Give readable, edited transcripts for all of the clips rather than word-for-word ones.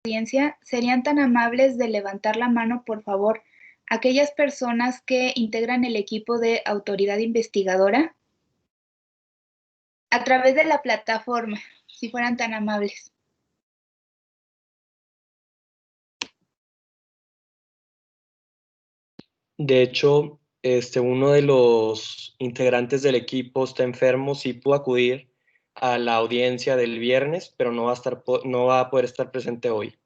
audiencia, ¿serían tan amables de levantar la mano, por favor, aquellas personas que integran el equipo de autoridad investigadora? A través de la plataforma, si fueran tan amables. De hecho, uno de los integrantes del equipo está enfermo, sí pudo acudir a la audiencia del viernes, pero no va a poder estar presente hoy.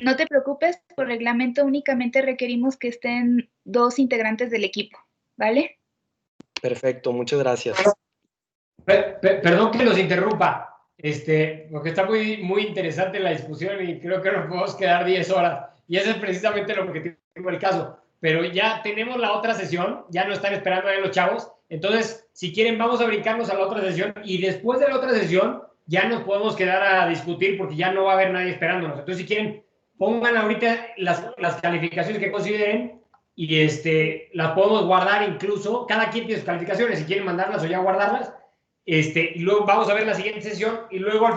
No te preocupes, por reglamento únicamente requerimos que estén 2 integrantes del equipo, ¿vale? Perfecto, muchas gracias. Perdón que los interrumpa, porque está muy interesante la discusión y creo que nos podemos quedar 10 horas. Y ese es precisamente lo que tengo el caso. Pero ya tenemos la otra sesión, ya no están esperando ahí los chavos. Entonces, si quieren, vamos a brincarnos a la otra sesión y después de la otra sesión ya nos podemos quedar a discutir porque ya no va a haber nadie esperándonos. Entonces, si quieren, pongan ahorita las calificaciones que consideren y las podemos guardar incluso. Cada quien tiene sus calificaciones, si quieren mandarlas o ya guardarlas. Y luego vamos a ver la siguiente sesión y luego al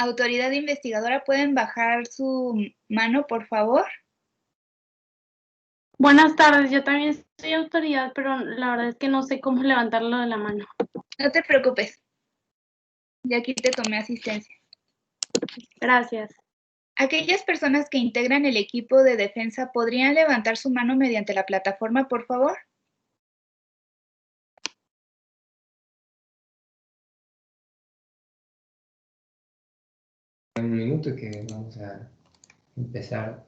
Autoridad investigadora, ¿pueden bajar su mano, por favor? Buenas tardes, yo también soy autoridad, pero la verdad es que no sé cómo levantarlo de la mano. No te preocupes. Ya aquí te tomé asistencia. Gracias. Aquellas personas que integran el equipo de defensa, ¿podrían levantar su mano mediante la plataforma, por favor? Un minuto que vamos a empezar.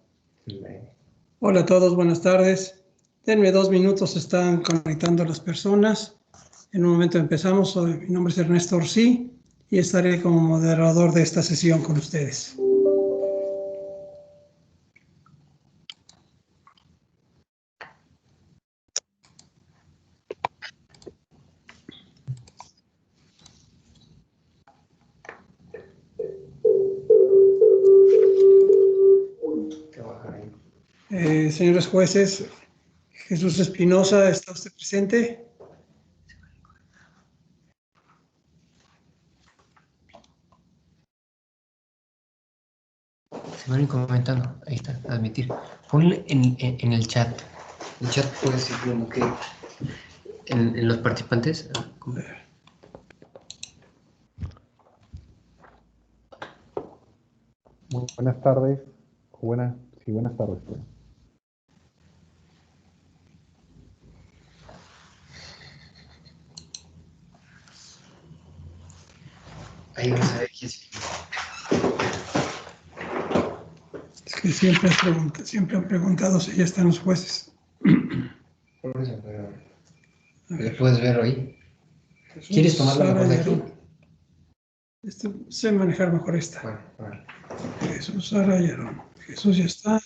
Hola a todos, buenas tardes. Denme 2 minutos, están conectando las personas. En un momento empezamos. Mi nombre es Ernesto Orsí y estaré como moderador de esta sesión con ustedes. Señores jueces, Jesús Espinosa, ¿está usted presente? Se van comentando, ahí está, admitir. Ponle en el chat. El chat puede ser como que en los participantes. Muy buenas tardes. Buenas tardes. Pues. Ahí vamos a ver quién es. Es que siempre han preguntado si ya están los jueces. Por eso, pero lo puedes ver hoy. Jesús, ¿Quieres tomarlo mejor de aquí? Sé manejar mejor esta. Bueno. Jesús, Sara y Aarón. Jesús ya está.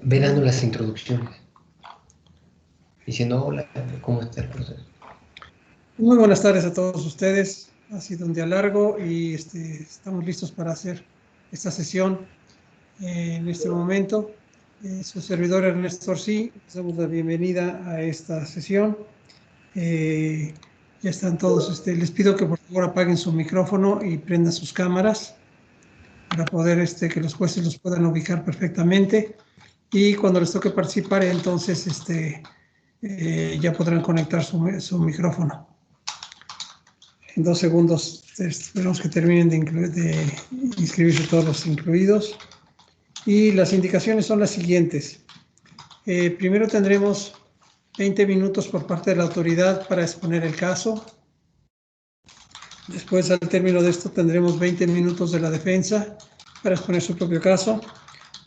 Ve dando las introducciones. Diciendo hola, ¿cómo está el proceso? Muy buenas tardes a todos ustedes. Ha sido un día largo y estamos listos para hacer esta sesión en este momento. Su servidor Ernesto Orsí, les damos la bienvenida a esta sesión. Ya están todos. Les pido que por favor apaguen su micrófono y prendan sus cámaras para poder que los jueces los puedan ubicar perfectamente. Y cuando les toque participar, entonces ya podrán conectar su micrófono. En 2 segundos esperamos que terminen de inscribirse todos los incluidos. Y las indicaciones son las siguientes. Primero tendremos 20 minutos por parte de la autoridad para exponer el caso. Después, al término de esto, tendremos 20 minutos de la defensa para exponer su propio caso.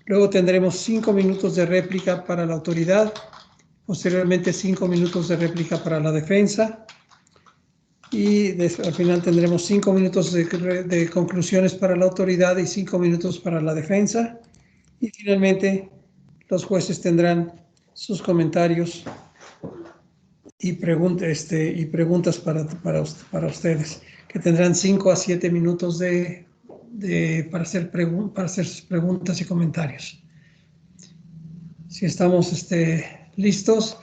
Luego tendremos 5 minutos de réplica para la autoridad. Posteriormente, 5 minutos de réplica para la defensa. Y al final tendremos 5 minutos de conclusiones para la autoridad y 5 minutos para la defensa. Y finalmente, los jueces tendrán sus comentarios y preguntas para ustedes, que tendrán 5 a 7 minutos para hacer sus preguntas y comentarios. Si estamos ¿Listos?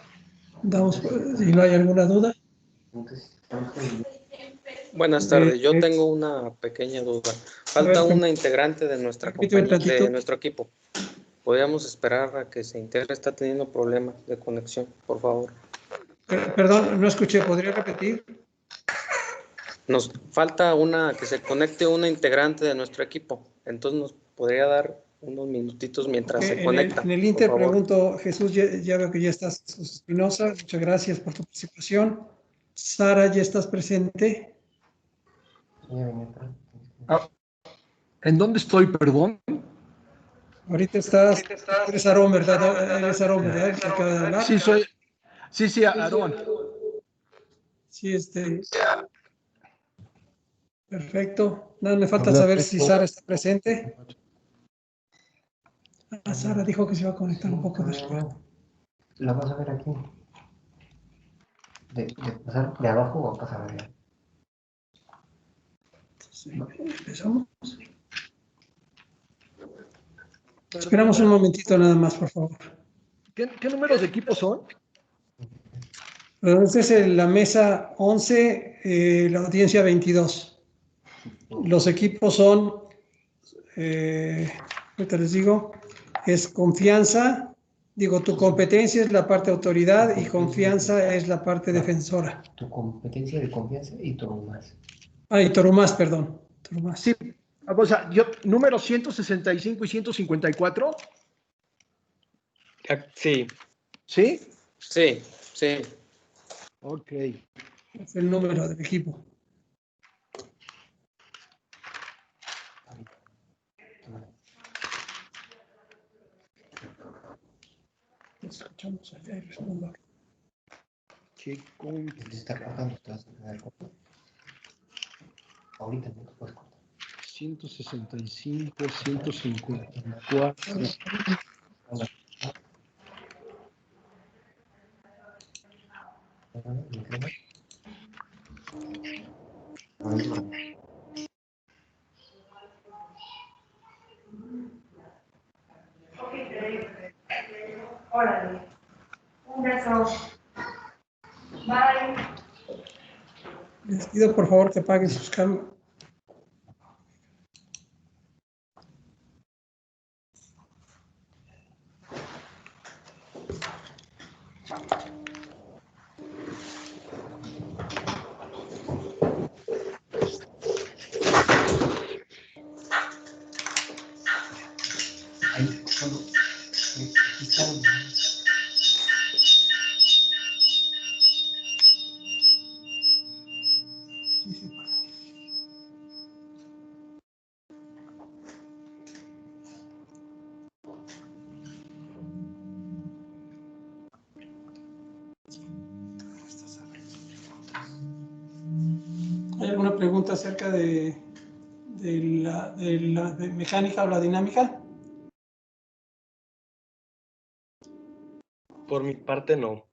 Damos, si no hay alguna duda. Buenas tardes, yo tengo una pequeña duda. Falta una integrante de nuestra compañía, de nuestro equipo. ¿Podríamos esperar a que se integre? Está teniendo problemas de conexión, por favor. Perdón, no escuché, ¿podría repetir? Nos falta que se conecte una integrante de nuestro equipo. Entonces nos podría dar unos minutitos mientras se conecta. En el Inter pregunto, Jesús, ya veo que ya estás, Jesús Espinosa, muchas gracias por tu participación. Sara, ¿ya estás presente? ¿En dónde estoy, perdón? Ahorita eres Aarón, ¿verdad? Eres Aarón, ¿verdad? El que acaba de hablar. Sí, sí, Aarón. Sí, perfecto. Nada, me falta saber si Sara está presente. Sara dijo que se iba a conectar un poco después. La vas a ver aquí. ¿De pasar de abajo o pasar de arriba? Sí, empezamos. Esperamos un momentito nada más, por favor. ¿Qué números de equipo son? Esta es la mesa 11, la audiencia 22. Los equipos son, ahorita les digo, es confianza, tu competencia es la parte autoridad y confianza es la parte defensora. Tu competencia de confianza y Torumás. Y Torumás, perdón. Torumás. Sí, o sea, números 165 y 154. Sí. ¿Sí? Sí, sí. Ok. Es el número del equipo. Escuchamos allá y respondo. ¿Te está cortando? ¿Te vas a quedar corto? Ahorita no te puedes cortar. 165, 154. Órale. Un beso. Bye. Les pido por favor que apaguen sus cámaras. Ahí, cuando están. ¿Hay alguna pregunta acerca de la mecánica o la dinámica? Por mi parte, no.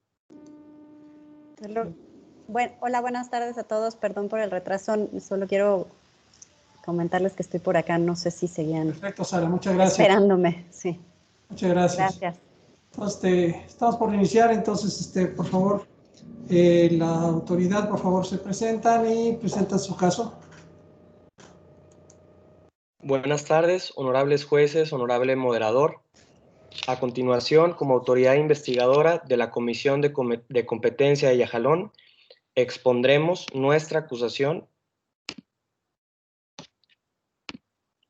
Bueno, hola, buenas tardes a todos. Perdón por el retraso. Solo quiero comentarles que estoy por acá. No sé si seguían. Perfecto, Sara. Muchas gracias. Esperándome, sí. Muchas gracias. Gracias. Entonces, estamos por iniciar. Entonces, por favor, la autoridad, por favor, se presentan y presentan su caso. Buenas tardes, honorables jueces, honorable moderador. A continuación, como autoridad investigadora de la Comisión de Competencia de Yajalón, expondremos nuestra acusación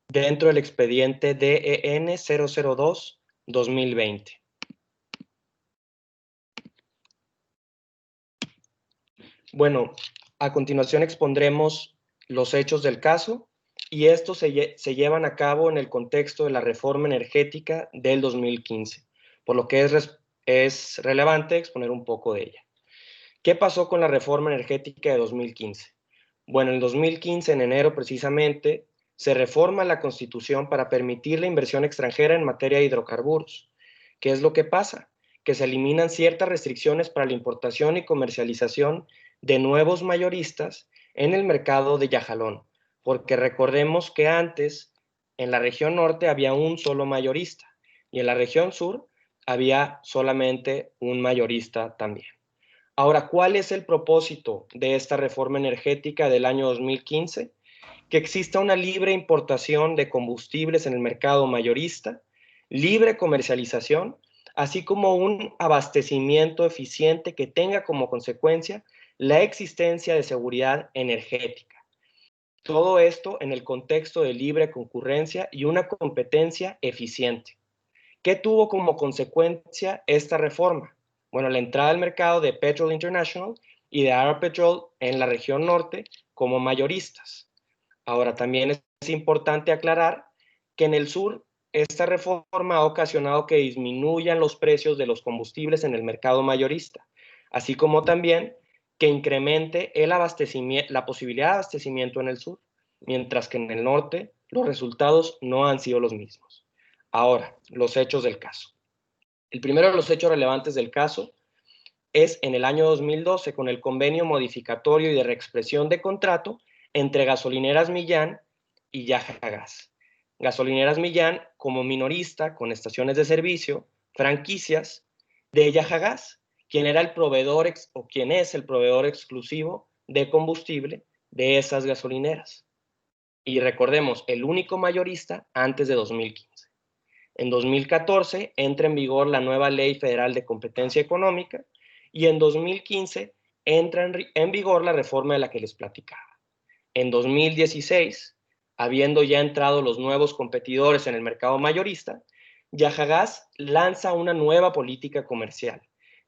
dentro del expediente DEN 002-2020. Bueno, a continuación expondremos los hechos del caso y estos se llevan a cabo en el contexto de la reforma energética del 2015, por lo que es relevante exponer un poco de ella. ¿Qué pasó con la reforma energética de 2015? Bueno, en el 2015, en enero precisamente, se reforma la Constitución para permitir la inversión extranjera en materia de hidrocarburos. ¿Qué es lo que pasa? Que se eliminan ciertas restricciones para la importación y comercialización de nuevos mayoristas en el mercado de Yajalón, porque recordemos que antes en la región norte había un solo mayorista y en la región sur había solamente un mayorista también. Ahora, ¿cuál es el propósito de esta reforma energética del año 2015? Que exista una libre importación de combustibles en el mercado mayorista, libre comercialización, así como un abastecimiento eficiente que tenga como consecuencia la existencia de seguridad energética. Todo esto en el contexto de libre concurrencia y una competencia eficiente. ¿Qué tuvo como consecuencia esta reforma? Bueno, la entrada al mercado de Petrol International y de Arab Petrol en la región norte como mayoristas. Ahora, también es importante aclarar que en el sur esta reforma ha ocasionado que disminuyan los precios de los combustibles en el mercado mayorista, así como también que incremente la posibilidad de abastecimiento en el sur, mientras que en el norte los resultados no han sido los mismos. Ahora, los hechos del caso. El primero de los hechos relevantes del caso es en el año 2012 con el convenio modificatorio y de reexpresión de contrato entre Gasolineras Millán y Yaja Gas. Gasolineras Millán como minorista con estaciones de servicio, franquicias de Yaja Gas, quien era el proveedor o quien es el proveedor exclusivo de combustible de esas gasolineras. Y recordemos, el único mayorista antes de 2015. En 2014 entra en vigor la nueva Ley Federal de Competencia Económica y en 2015 entra en vigor la reforma de la que les platicaba. En 2016, habiendo ya entrado los nuevos competidores en el mercado mayorista, Yaja Gas lanza una nueva política comercial,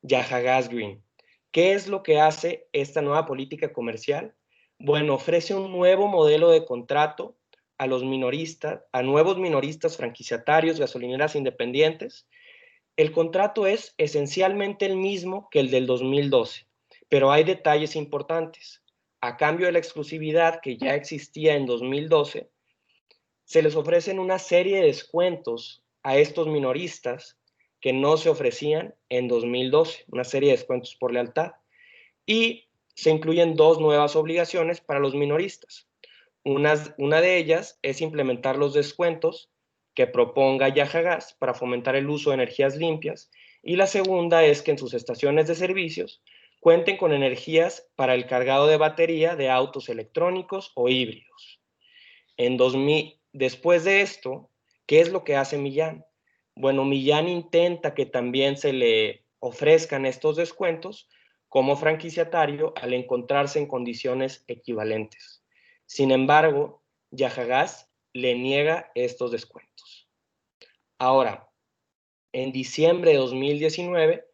Yaja Gas Green. ¿Qué es lo que hace esta nueva política comercial? Bueno, ofrece un nuevo modelo de contrato a los minoristas, a nuevos minoristas franquiciatarios, gasolineras independientes. El contrato es esencialmente el mismo que el del 2012, pero hay detalles importantes. A cambio de la exclusividad que ya existía en 2012, se les ofrecen una serie de descuentos a estos minoristas que no se ofrecían en 2012, una serie de descuentos por lealtad. Y se incluyen dos nuevas obligaciones para los minoristas. Una de ellas es implementar los descuentos que proponga Yaja Gas para fomentar el uso de energías limpias, y la segunda es que en sus estaciones de servicios cuenten con energías para el cargado de batería de autos electrónicos o híbridos. Después de esto, ¿qué es lo que hace Millán? Bueno, Millán intenta que también se le ofrezcan estos descuentos como franquiciatario al encontrarse en condiciones equivalentes. Sin embargo, Yaja Gas le niega estos descuentos. Ahora, en diciembre de 2019,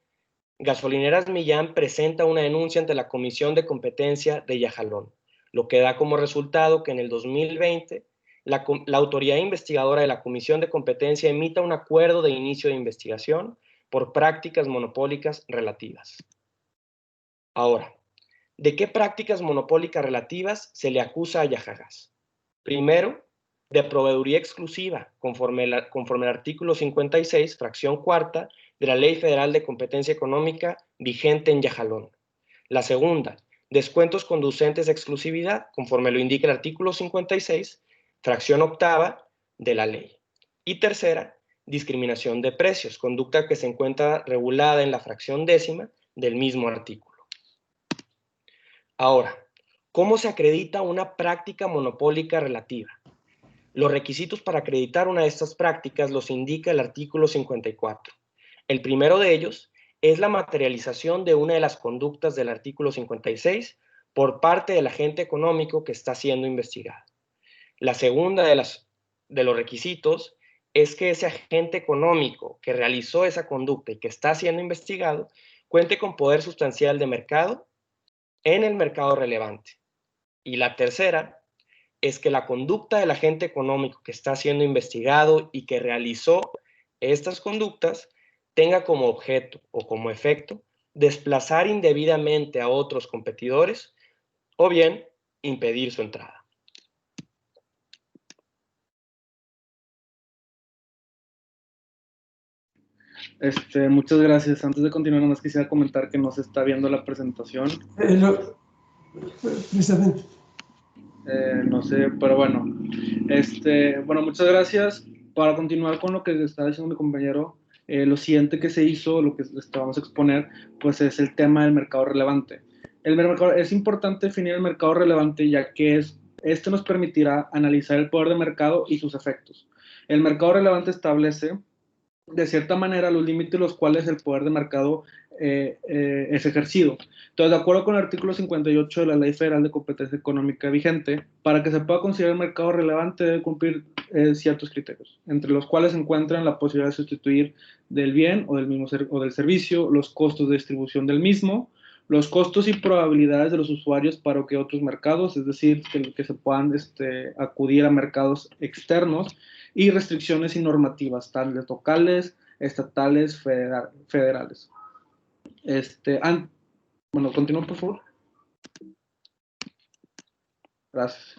Gasolineras Millán presenta una denuncia ante la Comisión de Competencia de Yajalón, lo que da como resultado que en el 2020 la autoridad investigadora de la Comisión de Competencia emita un acuerdo de inicio de investigación por prácticas monopólicas relativas. Ahora, ¿de qué prácticas monopólicas relativas se le acusa a Yaja Gas? Primero, de proveeduría exclusiva, conforme al artículo 56, fracción cuarta, de la Ley Federal de Competencia Económica vigente en Yajalón. La segunda, descuentos conducentes a exclusividad, conforme lo indica el artículo 56, fracción octava de la ley. Y tercera, discriminación de precios, conducta que se encuentra regulada en la fracción décima del mismo artículo. Ahora, ¿cómo se acredita una práctica monopólica relativa? Los requisitos para acreditar una de estas prácticas los indica el artículo 54. El primero de ellos es la materialización de una de las conductas del artículo 56 por parte del agente económico que está siendo investigado. La segunda de los requisitos es que ese agente económico que realizó esa conducta y que está siendo investigado cuente con poder sustancial de mercado en el mercado relevante. Y la tercera es que la conducta del agente económico que está siendo investigado y que realizó estas conductas tenga como objeto o como efecto desplazar indebidamente a otros competidores o bien impedir su entrada. Muchas gracias. Antes de continuar, nada más quisiera comentar que no se está viendo la presentación. Precisamente. No sé, pero bueno. Bueno, muchas gracias. Para continuar con lo que está diciendo mi compañero, Lo siguiente que se hizo, lo que vamos a exponer, pues es el tema del mercado relevante. Es importante definir el mercado relevante, ya que este nos permitirá analizar el poder de mercado y sus efectos. El mercado relevante establece, de cierta manera, los límites los cuales el poder de mercado es ejercido. Entonces, de acuerdo con el artículo 58 de la Ley Federal de Competencia Económica vigente, para que se pueda considerar el mercado relevante debe cumplir ciertos criterios, entre los cuales se encuentran la posibilidad de sustituir del bien o del servicio, los costos de distribución del mismo, los costos y probabilidades de los usuarios para que otros mercados, es decir, que se puedan acudir a mercados externos, y restricciones y normativas, tales locales, estatales, federales. Bueno, continúa, por favor. Gracias.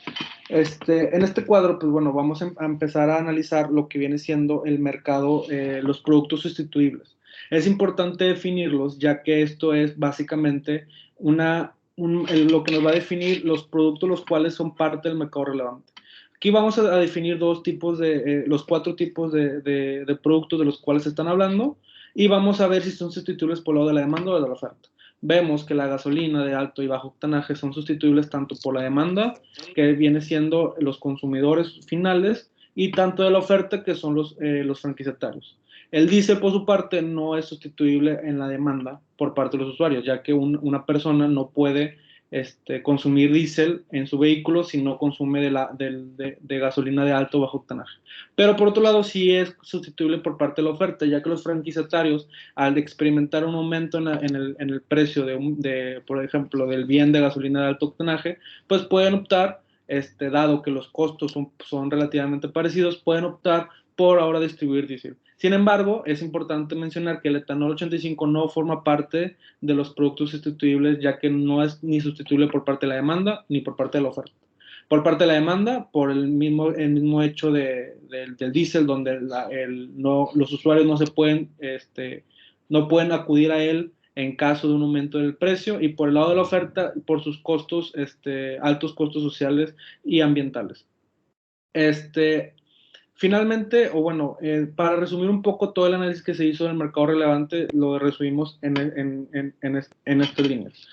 En este cuadro, pues bueno, vamos a empezar a analizar lo que viene siendo el mercado, los productos sustituibles. Es importante definirlos, ya que esto es básicamente lo que nos va a definir los productos los cuales son parte del mercado relevante. Aquí vamos a definir los 4 tipos de productos de los cuales se están hablando, y vamos a ver si son sustituibles por lado de la demanda o de la oferta. Vemos que la gasolina de alto y bajo octanaje son sustituibles tanto por la demanda, que viene siendo los consumidores finales, y tanto de la oferta, que son los franquiciatarios. El diésel, por su parte, no es sustituible en la demanda por parte de los usuarios, ya que una persona no puede consumir diésel en su vehículo si no consume de gasolina de alto o bajo octanaje. Pero por otro lado, sí es sustituible por parte de la oferta, ya que los franquiciatarios, al experimentar un aumento en el precio por ejemplo, del bien de gasolina de alto octanaje, pues pueden optar, dado que los costos son relativamente parecidos, pueden optar por ahora distribuir diésel. Sin embargo, es importante mencionar que el etanol 85 no forma parte de los productos sustituibles, ya que no es ni sustituible por parte de la demanda ni por parte de la oferta. Por parte de la demanda, por el mismo hecho del diésel, donde los usuarios no pueden acudir a él en caso de un aumento del precio, y por el lado de la oferta, por sus costos, altos costos sociales y ambientales. Finalmente, para resumir un poco todo el análisis que se hizo del mercado relevante, lo resumimos en estas líneas.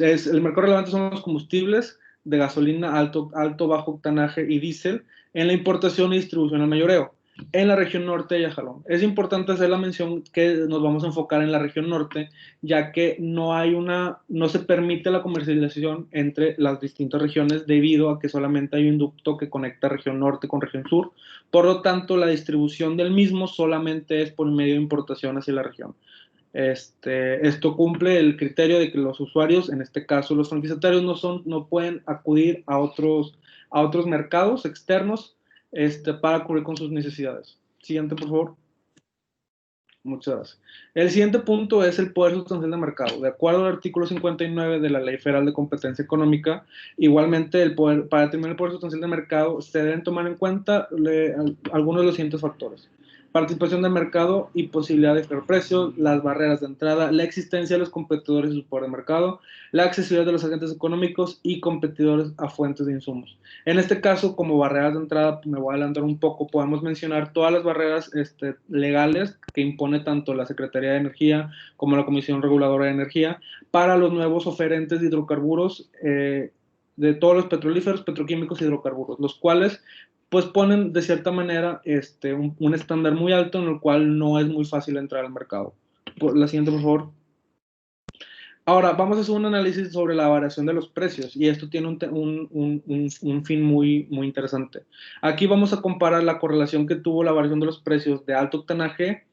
El mercado relevante son los combustibles de gasolina alto, bajo octanaje y diésel en la importación y distribución al mayoreo, en la región norte y a jalón. Es importante hacer la mención que nos vamos a enfocar en la región norte, ya que no se permite la comercialización entre las distintas regiones, debido a que solamente hay un ducto que conecta región norte con región sur. Por lo tanto, la distribución del mismo solamente es por medio de importación hacia la región. Esto cumple el criterio de que los usuarios, en este caso los franquiciatarios, no pueden acudir a otros mercados externos para cubrir con sus necesidades. Siguiente, por favor. Muchas gracias. El siguiente punto es el poder sustancial de mercado. De acuerdo al artículo 59 de la Ley Federal de Competencia Económica, igualmente para determinar el poder sustancial de mercado se deben tomar en cuenta algunos de los siguientes factores: participación del mercado y posibilidad de fijar precios, las barreras de entrada, la existencia de los competidores y su poder de mercado, la accesibilidad de los agentes económicos y competidores a fuentes de insumos. En este caso, como barreras de entrada, me voy a adelantar un poco, podemos mencionar todas las barreras legales que impone tanto la Secretaría de Energía como la Comisión Reguladora de Energía para los nuevos oferentes de hidrocarburos, de todos los petrolíferos, petroquímicos y hidrocarburos, los cuales pues ponen de cierta manera un estándar muy alto, en el cual no es muy fácil entrar al mercado. La siguiente, por favor. Ahora, vamos a hacer un análisis sobre la variación de los precios, y esto tiene un fin muy, muy interesante. Aquí vamos a comparar la correlación que tuvo la variación de los precios de alto octanaje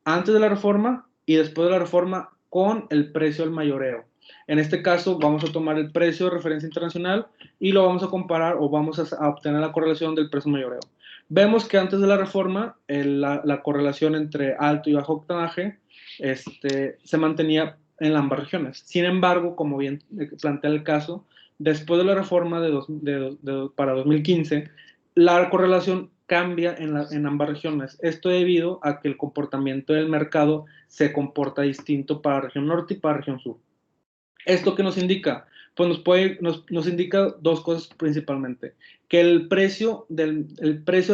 antes de la reforma y después de la reforma con el precio del mayoreo. En este caso, vamos a tomar el precio de referencia internacional y lo vamos a comparar, o vamos a obtener la correlación del precio mayoreo. Vemos que antes de la reforma, la correlación entre alto y bajo octanaje se mantenía en ambas regiones. Sin embargo, como bien plantea el caso, después de la reforma para 2015, la correlación cambia en ambas regiones. Esto debido a que el comportamiento del mercado se comporta distinto para región norte y para región sur. ¿Esto qué nos indica? Pues nos indica dos cosas principalmente: que el precio del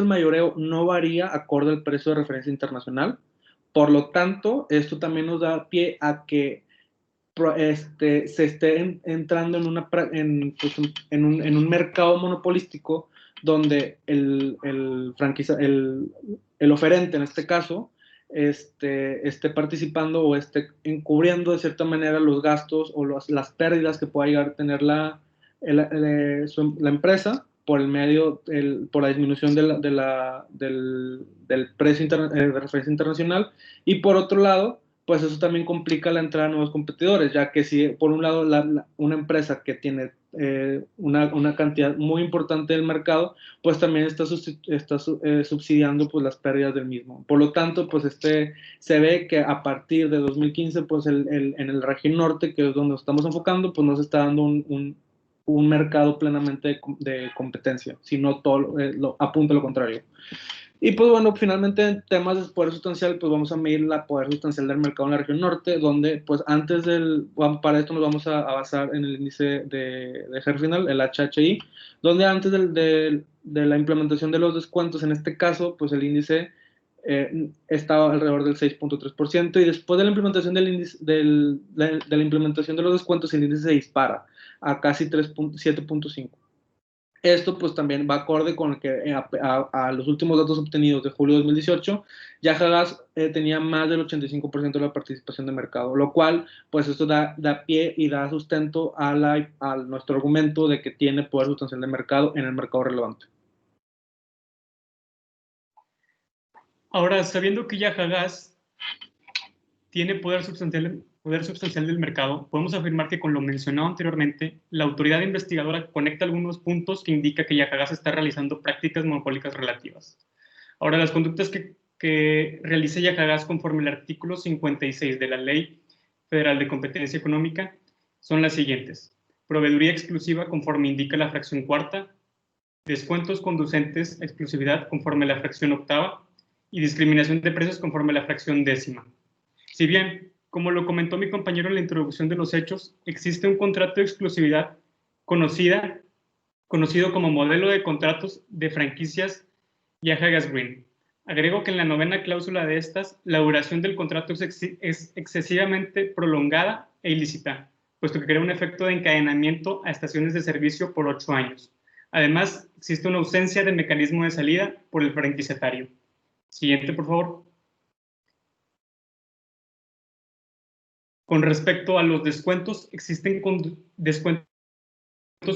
mayoreo no varía acorde al precio de referencia internacional. Por lo tanto, esto también nos da pie a que se esté entrando en un mercado monopolístico donde el oferente, en este caso, esté participando o esté encubriendo de cierta manera los gastos o las pérdidas que pueda llegar a tener la empresa por el medio, por la disminución del precio de referencia internacional, y por otro lado, pues eso también complica la entrada de nuevos competidores, ya que si por un lado una empresa que tiene una cantidad muy importante del mercado, pues también está subsidiando pues las pérdidas del mismo. Por lo tanto, pues se ve que a partir de 2015, pues en el región norte, que es donde nos estamos enfocando, pues no se está dando un mercado plenamente de competencia, sino todo apunta a lo contrario. Y pues bueno, finalmente en temas de poder sustancial, pues vamos a medir la poder sustancial del mercado en la región norte, donde pues para esto nos vamos a basar en el índice de jefe final, el HHI, donde antes de la implementación de los descuentos, en este caso, pues el índice estaba alrededor del 6.3%, y después de la implementación de la implementación de los descuentos, el índice se dispara a casi 7.5%. Esto pues también va acorde con que a los últimos datos obtenidos de julio de 2018, Yaja Gas tenía más del 85% de la participación de mercado, lo cual pues esto da pie y da sustento a nuestro argumento de que tiene poder sustancial de mercado en el mercado relevante. Ahora, sabiendo que Yaja Gas tiene poder sustancial del mercado, podemos afirmar que, con lo mencionado anteriormente, la autoridad investigadora conecta algunos puntos que indica que Yaja Gas está realizando prácticas monopólicas relativas. Ahora, las conductas que realiza Yaja Gas conforme al artículo 56 de la Ley Federal de Competencia Económica son las siguientes: proveeduría exclusiva conforme indica la fracción cuarta, descuentos conducentes a exclusividad conforme a la fracción octava, y discriminación de precios conforme a la fracción décima. Si bien, como lo comentó mi compañero en la introducción de los hechos, existe un contrato de exclusividad conocido como modelo de contratos de franquicias Yaja Gas Green. Agrego que en la 9ª cláusula de estas, la duración del contrato es excesivamente prolongada e ilícita, puesto que crea un efecto de encadenamiento a estaciones de servicio por 8 años. Además, existe una ausencia de mecanismo de salida por el franquiciatario. Siguiente, por favor. Con respecto a los descuentos, existen descuentos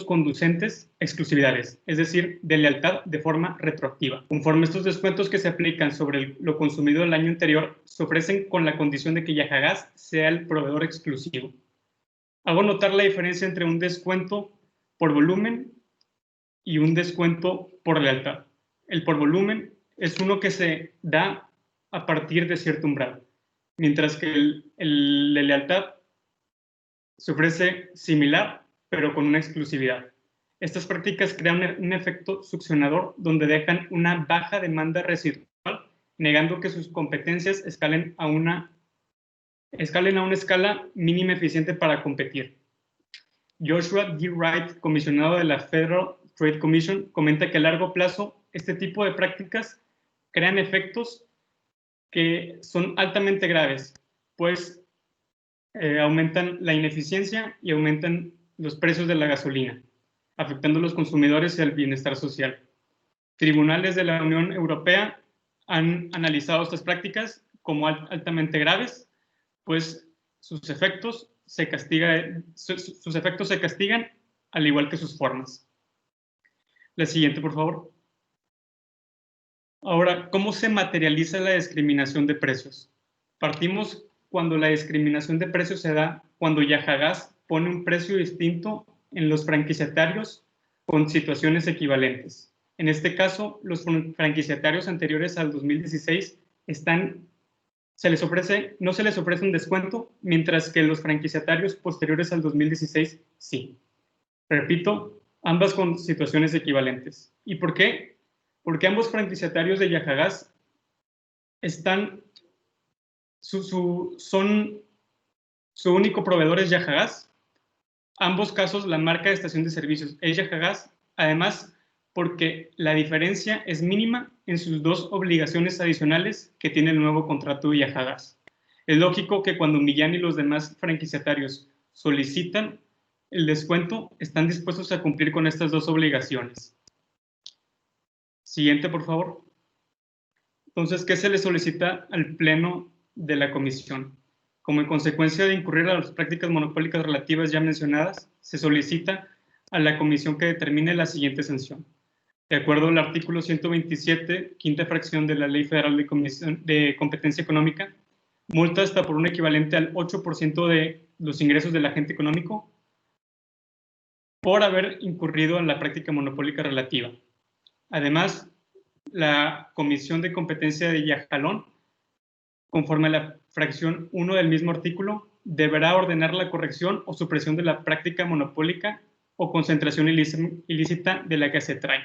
conducentes a exclusividades, es decir, de lealtad de forma retroactiva. Conforme estos descuentos que se aplican sobre lo consumido el año anterior, se ofrecen con la condición de que Yaja Gas sea el proveedor exclusivo. Hago notar la diferencia entre un descuento por volumen y un descuento por lealtad. El por volumen es uno que se da a partir de cierto umbral, mientras que el de lealtad se ofrece similar, pero con una exclusividad. Estas prácticas crean un efecto succionador donde dejan una baja demanda residual, negando que sus competencias escalen a una escala mínima eficiente para competir. Joshua D. Wright, comisionado de la Federal Trade Commission, comenta que a largo plazo este tipo de prácticas crean efectos que son altamente graves, pues aumentan la ineficiencia y aumentan los precios de la gasolina, afectando a los consumidores y al bienestar social. Tribunales de la Unión Europea han analizado estas prácticas como altamente graves, pues sus efectos se castigan al igual que sus formas. La siguiente, por favor. Ahora, ¿cómo se materializa la discriminación de precios? Partimos cuando la discriminación de precios se da cuando Yaja Gas pone un precio distinto en los franquiciatarios con situaciones equivalentes. En este caso, los franquiciatarios anteriores al 2016 no se les ofrece un descuento, mientras que los franquiciatarios posteriores al 2016 sí. Repito, ambas con situaciones equivalentes. ¿Y por qué? Porque ambos franquiciatarios de Yaja Gas su único proveedor es Yaja Gas. Ambos casos, la marca de estación de servicios es Yaja Gas. Además, porque la diferencia es mínima en sus dos obligaciones adicionales que tiene el nuevo contrato de Yajagas. Es lógico que cuando Millán y los demás franquiciatarios solicitan el descuento, están dispuestos a cumplir con estas dos obligaciones. Siguiente, por favor. Entonces, ¿qué se le solicita al Pleno de la Comisión? Como en consecuencia de incurrir a las prácticas monopólicas relativas ya mencionadas, se solicita a la Comisión que determine la siguiente sanción. De acuerdo al artículo 127, quinta fracción de la Ley Federal de Competencia Económica, multa hasta por un equivalente al 8% de los ingresos del agente económico por haber incurrido en la práctica monopólica relativa. Además, la Comisión de Competencia de Yajalón, conforme a la fracción 1 del mismo artículo, deberá ordenar la corrección o supresión de la práctica monopólica o concentración ilícita de la que se trae.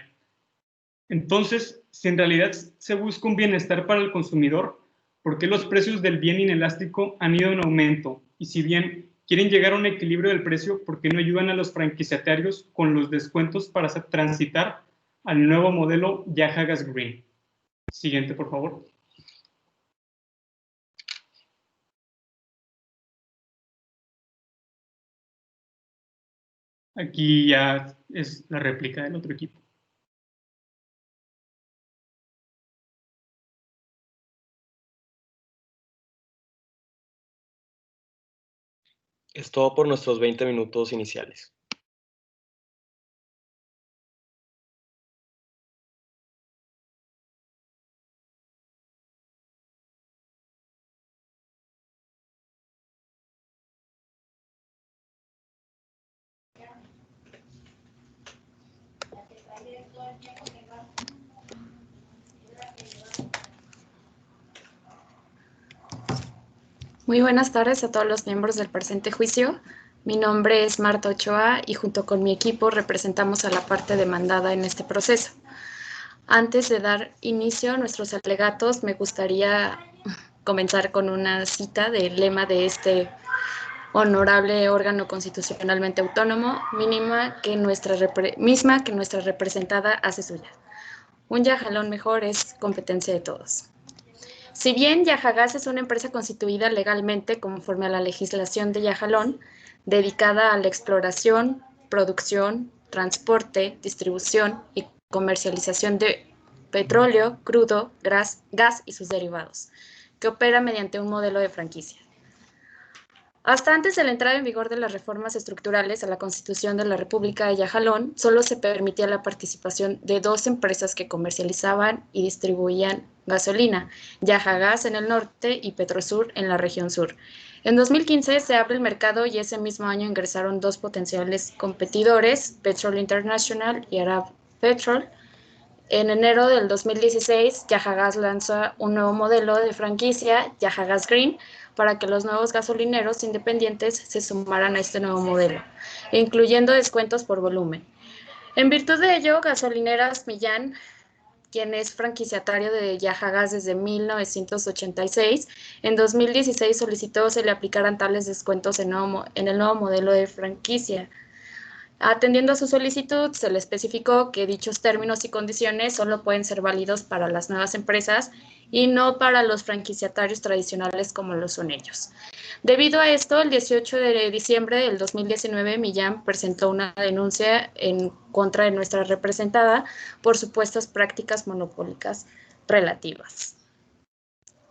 Entonces, si en realidad se busca un bienestar para el consumidor, ¿por qué los precios del bien inelástico han ido en aumento? Y si bien quieren llegar a un equilibrio del precio, ¿por qué no ayudan a los franquiciatarios con los descuentos para transitar al nuevo modelo Yajagas Green? Siguiente, por favor. Aquí ya es la réplica del otro equipo. Es todo por nuestros 20 minutos iniciales. Muy buenas tardes a todos los miembros del presente juicio. Mi nombre es Marta Ochoa y junto con mi equipo representamos a la parte demandada en este proceso. Antes de dar inicio a nuestros alegatos, me gustaría comenzar con una cita del lema de este honorable órgano constitucionalmente autónomo, misma que nuestra representada hace suya. Un Yajalón mejor es competencia de todos. Si bien Yajagas es una empresa constituida legalmente conforme a la legislación de Yajalón, dedicada a la exploración, producción, transporte, distribución y comercialización de petróleo, crudo, gas y sus derivados, que opera mediante un modelo de franquicia. Hasta antes de la entrada en vigor de las reformas estructurales a la Constitución de la República de Yajalón, solo se permitía la participación de dos empresas que comercializaban y distribuían gasolina, Yajagas en el norte y Petrosur en la región sur. En 2015 se abre el mercado y ese mismo año ingresaron dos potenciales competidores, Petrol International y Arab Petrol. En enero del 2016, Yajagas lanza un nuevo modelo de franquicia, Yajagas Green, para que los nuevos gasolineros independientes se sumaran a este nuevo modelo, incluyendo descuentos por volumen. En virtud de ello, Gasolineras Millán, quien es franquiciatario de Yajagas desde 1986, en 2016 solicitó se le aplicaran tales descuentos en el nuevo modelo de franquicia. Atendiendo a su solicitud, se le especificó que dichos términos y condiciones solo pueden ser válidos para las nuevas empresas y no para los franquiciatarios tradicionales como lo son ellos. Debido a esto, el 18 de diciembre del 2019, Millán presentó una denuncia en contra de nuestra representada por supuestas prácticas monopólicas relativas.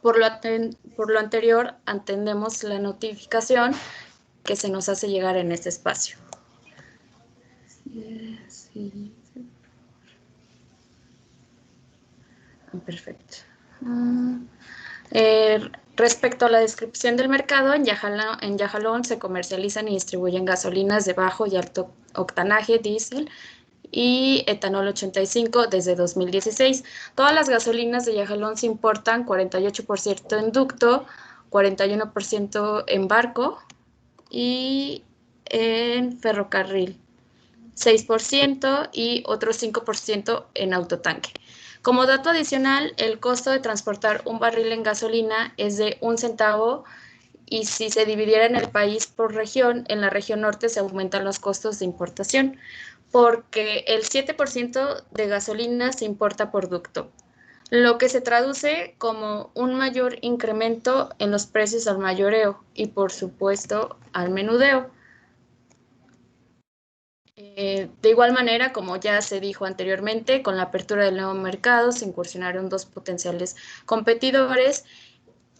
Por lo anterior, atendemos la notificación que se nos hace llegar en este espacio. Sí. Perfecto. Respecto a la descripción del mercado, en Yajalón se comercializan y distribuyen gasolinas de bajo y alto octanaje, diésel y etanol 85 desde 2016. Todas las gasolinas de Yajalón se importan, 48% en ducto, 41% en barco y en ferrocarril, 6% y otro 5% en autotanque. Como dato adicional, el costo de transportar un barril en gasolina es de 1 centavo y si se dividiera en el país por región, en la región norte se aumentan los costos de importación. porque el 7% de gasolina se importa por ducto, lo que se traduce como un mayor incremento en los precios al mayoreo y, por supuesto, al menudeo. De igual manera, como ya se dijo anteriormente, con la apertura del nuevo mercado se incursionaron 2 potenciales competidores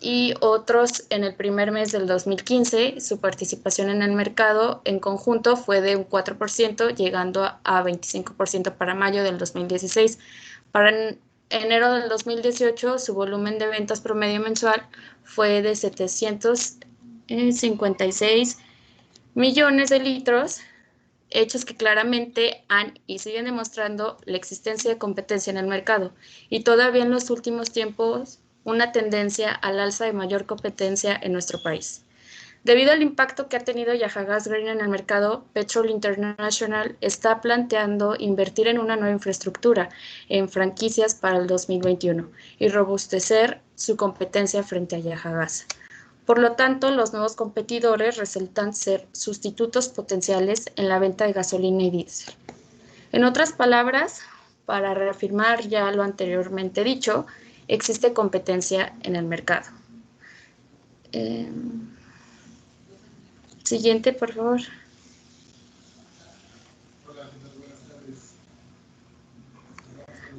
y otros en el primer mes del 2015. Su participación en el mercado en conjunto fue de un 4%, llegando a 25% para mayo del 2016. Para enero del 2018, su volumen de ventas promedio mensual fue de 756 millones de litros, hechos que claramente han y siguen demostrando la existencia de competencia en el mercado y todavía en los últimos tiempos una tendencia al alza de mayor competencia en nuestro país. Debido al impacto que ha tenido Yajagas Green en el mercado, Petrol International está planteando invertir en una nueva infraestructura en franquicias para el 2021 y robustecer su competencia frente a Yajagas. Por lo tanto, los nuevos competidores resultan ser sustitutos potenciales en la venta de gasolina y diésel. En otras palabras, para reafirmar ya lo anteriormente dicho, existe competencia en el mercado. Siguiente, por favor.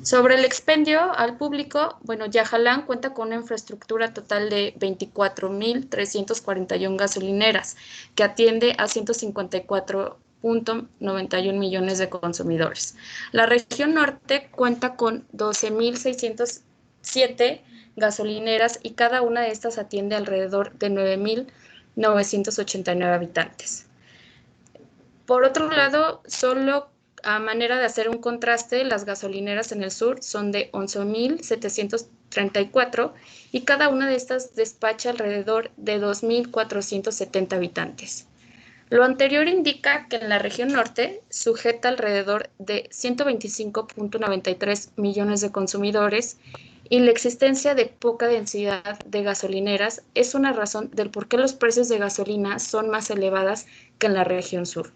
Sobre el expendio al público, bueno, Yajalán cuenta con una infraestructura total de 24.341 gasolineras, que atiende a 154.91 millones de consumidores. La región norte cuenta con 12.607 gasolineras y cada una de estas atiende alrededor de 9.989 habitantes. Por otro lado, solo a manera de hacer un contraste, las gasolineras en el sur son de 11.734 y cada una de estas despacha alrededor de 2.470 habitantes. Lo anterior indica que en la región norte sujeta alrededor de 125.93 millones de consumidores y la existencia de poca densidad de gasolineras es una razón del por qué los precios de gasolina son más elevadas que en la región sur.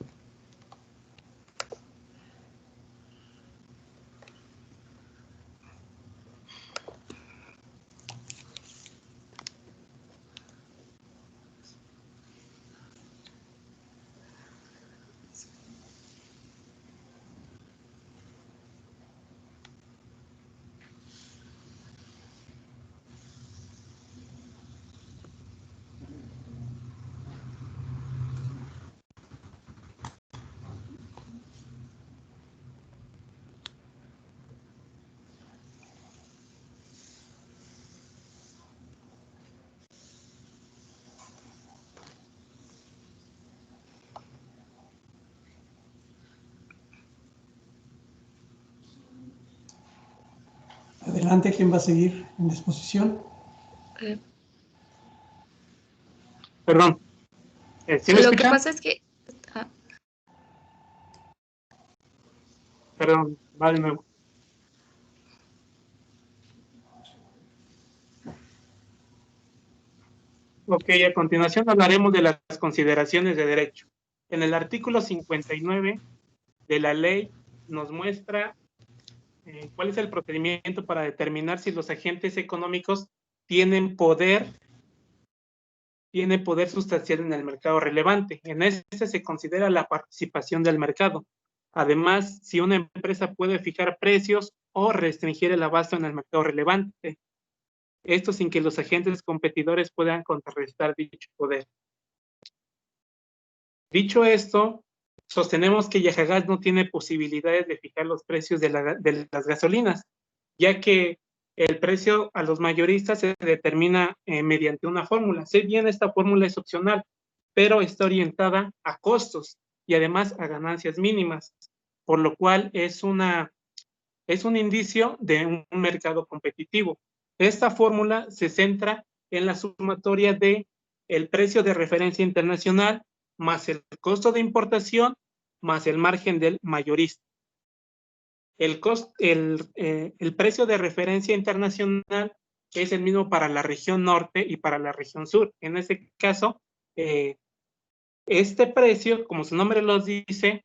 Adelante, ¿quién va a seguir en la exposición? Perdón. ¿Sí me Lo escuchan? que pasa es que... Perdón, va de nuevo. Ok, a continuación hablaremos de las consideraciones de derecho. En el artículo 59 de la ley nos muestra cuál es el procedimiento para determinar si los agentes económicos tienen poder sustancial en el mercado relevante. En este se considera la participación del mercado. Además, si una empresa puede fijar precios o restringir el abasto en el mercado relevante. Esto sin que los agentes competidores puedan contrarrestar dicho poder. Dicho esto, sostenemos que Yajagas no tiene posibilidades de fijar los precios de las gasolinas, ya que el precio a los mayoristas se determina mediante una fórmula. Si bien esta fórmula es opcional, pero está orientada a costos y además a ganancias mínimas, por lo cual es un indicio de un mercado competitivo. Esta fórmula se centra en la sumatoria de el precio de referencia internacional más el costo de importación más el margen del mayorista. El precio de referencia internacional es el mismo para la región norte y para la región sur. En este caso, este precio, como su nombre lo dice,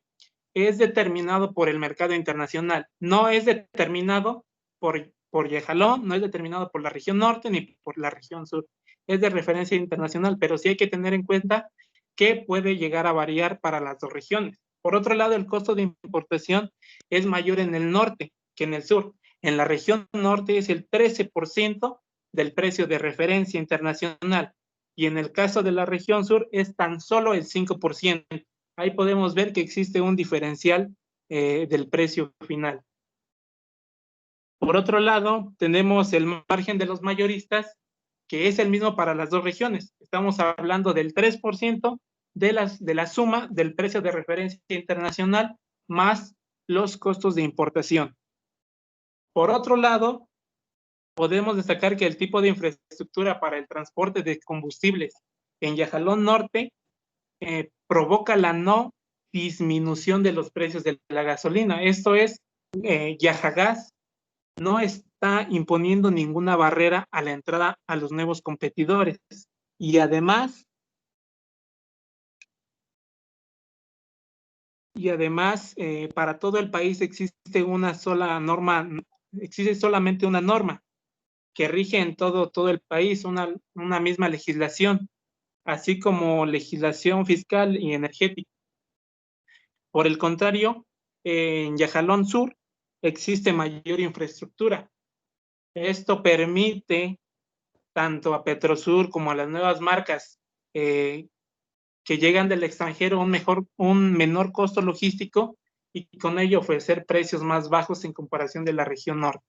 es determinado por el mercado internacional, no es determinado por Yajalón, no es determinado por la región norte ni por la región sur, es de referencia internacional, pero sí hay que tener en cuenta que puede llegar a variar para las dos regiones. Por otro lado, el costo de importación es mayor en el norte que en el sur. En la región norte es el 13% del precio de referencia internacional y en el caso de la región sur es tan solo el 5%. Ahí podemos ver que existe un diferencial del precio final. Por otro lado, tenemos el margen de los mayoristas, que es el mismo para las dos regiones. Estamos hablando del 3% de la suma del precio de referencia internacional más los costos de importación. Por otro lado, podemos destacar que el tipo de infraestructura para el transporte de combustibles en Yajalón Norte provoca la no disminución de los precios de la gasolina. Esto es, Yajagas no está imponiendo ninguna barrera a la entrada a los nuevos competidores. Y además, para todo el país existe una sola norma, existe solamente una norma que rige en todo el país, una misma legislación, así como legislación fiscal y energética. Por el contrario, en Yajalón Sur existe mayor infraestructura. Esto permite tanto a Petrosur como a las nuevas marcas que llegan del extranjero un menor costo logístico y con ello ofrecer precios más bajos en comparación de la región norte.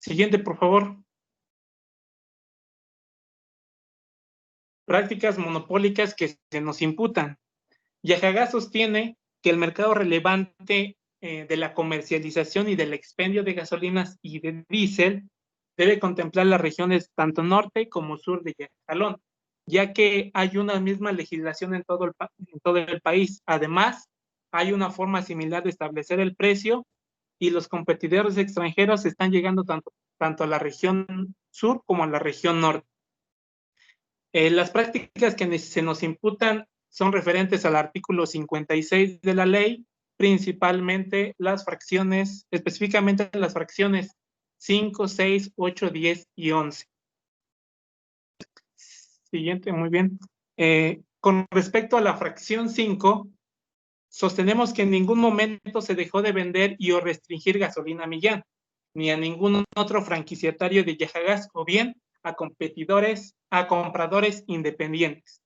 Siguiente, por favor. Prácticas monopólicas que se nos imputan. Yajagas sostiene que el mercado relevante de la comercialización y del expendio de gasolinas y de diésel debe contemplar las regiones tanto norte como sur de Yajalón, ya que hay una misma legislación en todo el país. Además, hay una forma similar de establecer el precio y los competidores extranjeros están llegando tanto a la región sur como a la región norte. Las prácticas que se nos imputan son referentes al artículo 56 de la ley, principalmente las fracciones, específicamente las fracciones 5, 6, 8, 10 y 11. Siguiente, muy bien. Con respecto a la fracción 5, sostenemos que en ningún momento se dejó de vender y o restringir gasolina Millán, ni a ningún otro franquiciatario de Yajagas o bien a compradores independientes.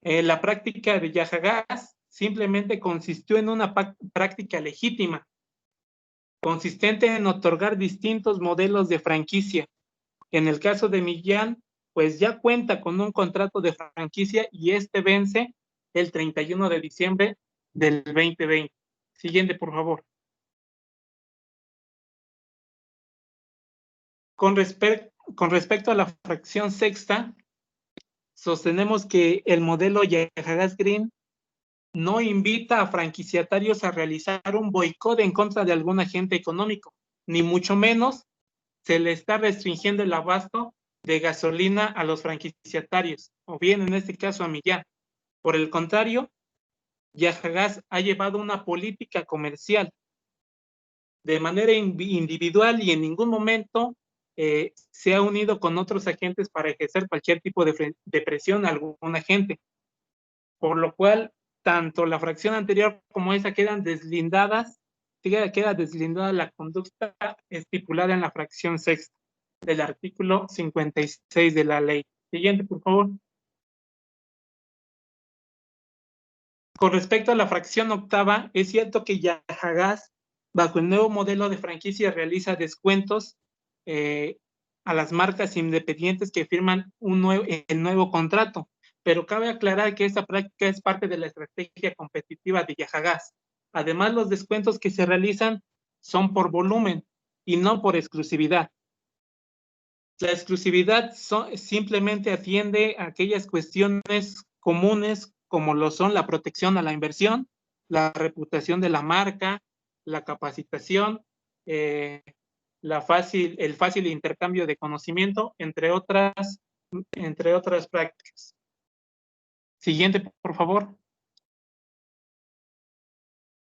La práctica de Yajagas simplemente consistió en una práctica legítima, consistente en otorgar distintos modelos de franquicia. En el caso de Millán, pues ya cuenta con un contrato de franquicia y este vence el 31 de diciembre del 2020. Siguiente, por favor. Con respecto a la fracción sexta, sostenemos que el modelo Yajagas Green no invita a franquiciatarios a realizar un boicot en contra de algún agente económico, ni mucho menos se le está restringiendo el abasto de gasolina a los franquiciatarios, o bien en este caso a Millán. Por el contrario, Yajagas ha llevado una política comercial de manera individual y en ningún momento se ha unido con otros agentes para ejercer cualquier tipo de presión a algún agente. Por lo cual, tanto la fracción anterior como esa quedan deslindadas, queda deslindada la conducta estipulada en la fracción sexta del artículo 56 de la ley. Siguiente, por favor. Con respecto a la fracción octava, es cierto que Yajagas, bajo el nuevo modelo de franquicia, realiza descuentos a las marcas independientes que firman el nuevo contrato, pero cabe aclarar que esta práctica es parte de la estrategia competitiva de Yajagas. Además, los descuentos que se realizan son por volumen y no por exclusividad. La exclusividad simplemente atiende a aquellas cuestiones comunes como lo son la protección a la inversión, la reputación de la marca, la capacitación, el fácil intercambio de conocimiento, entre otras prácticas. Siguiente, por favor.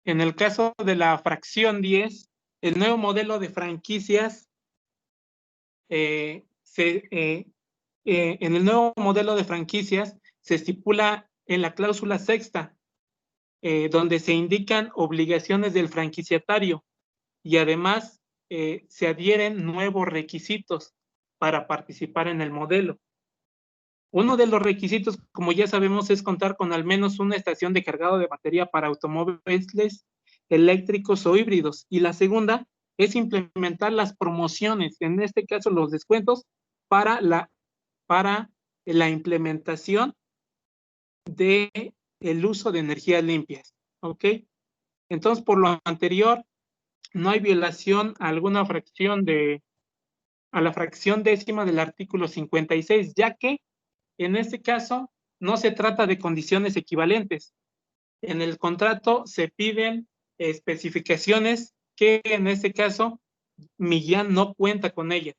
en el caso de la fracción 10, el nuevo modelo de franquicias, en el nuevo modelo de franquicias se estipula en la cláusula sexta, donde se indican obligaciones del franquiciatario y además se adhieren nuevos requisitos para participar en el modelo. Uno de los requisitos, como ya sabemos, es contar con al menos una estación de cargado de batería para automóviles eléctricos o híbridos. Y la segunda es implementar las promociones, en este caso los descuentos, para la implementación del uso de energías limpias. ¿Ok? Entonces, por lo anterior, no hay violación a alguna fracción a la fracción décima del artículo 56, ya que en este caso no se trata de condiciones equivalentes. En el contrato se piden especificaciones que en este caso Millán no cuenta con ellas.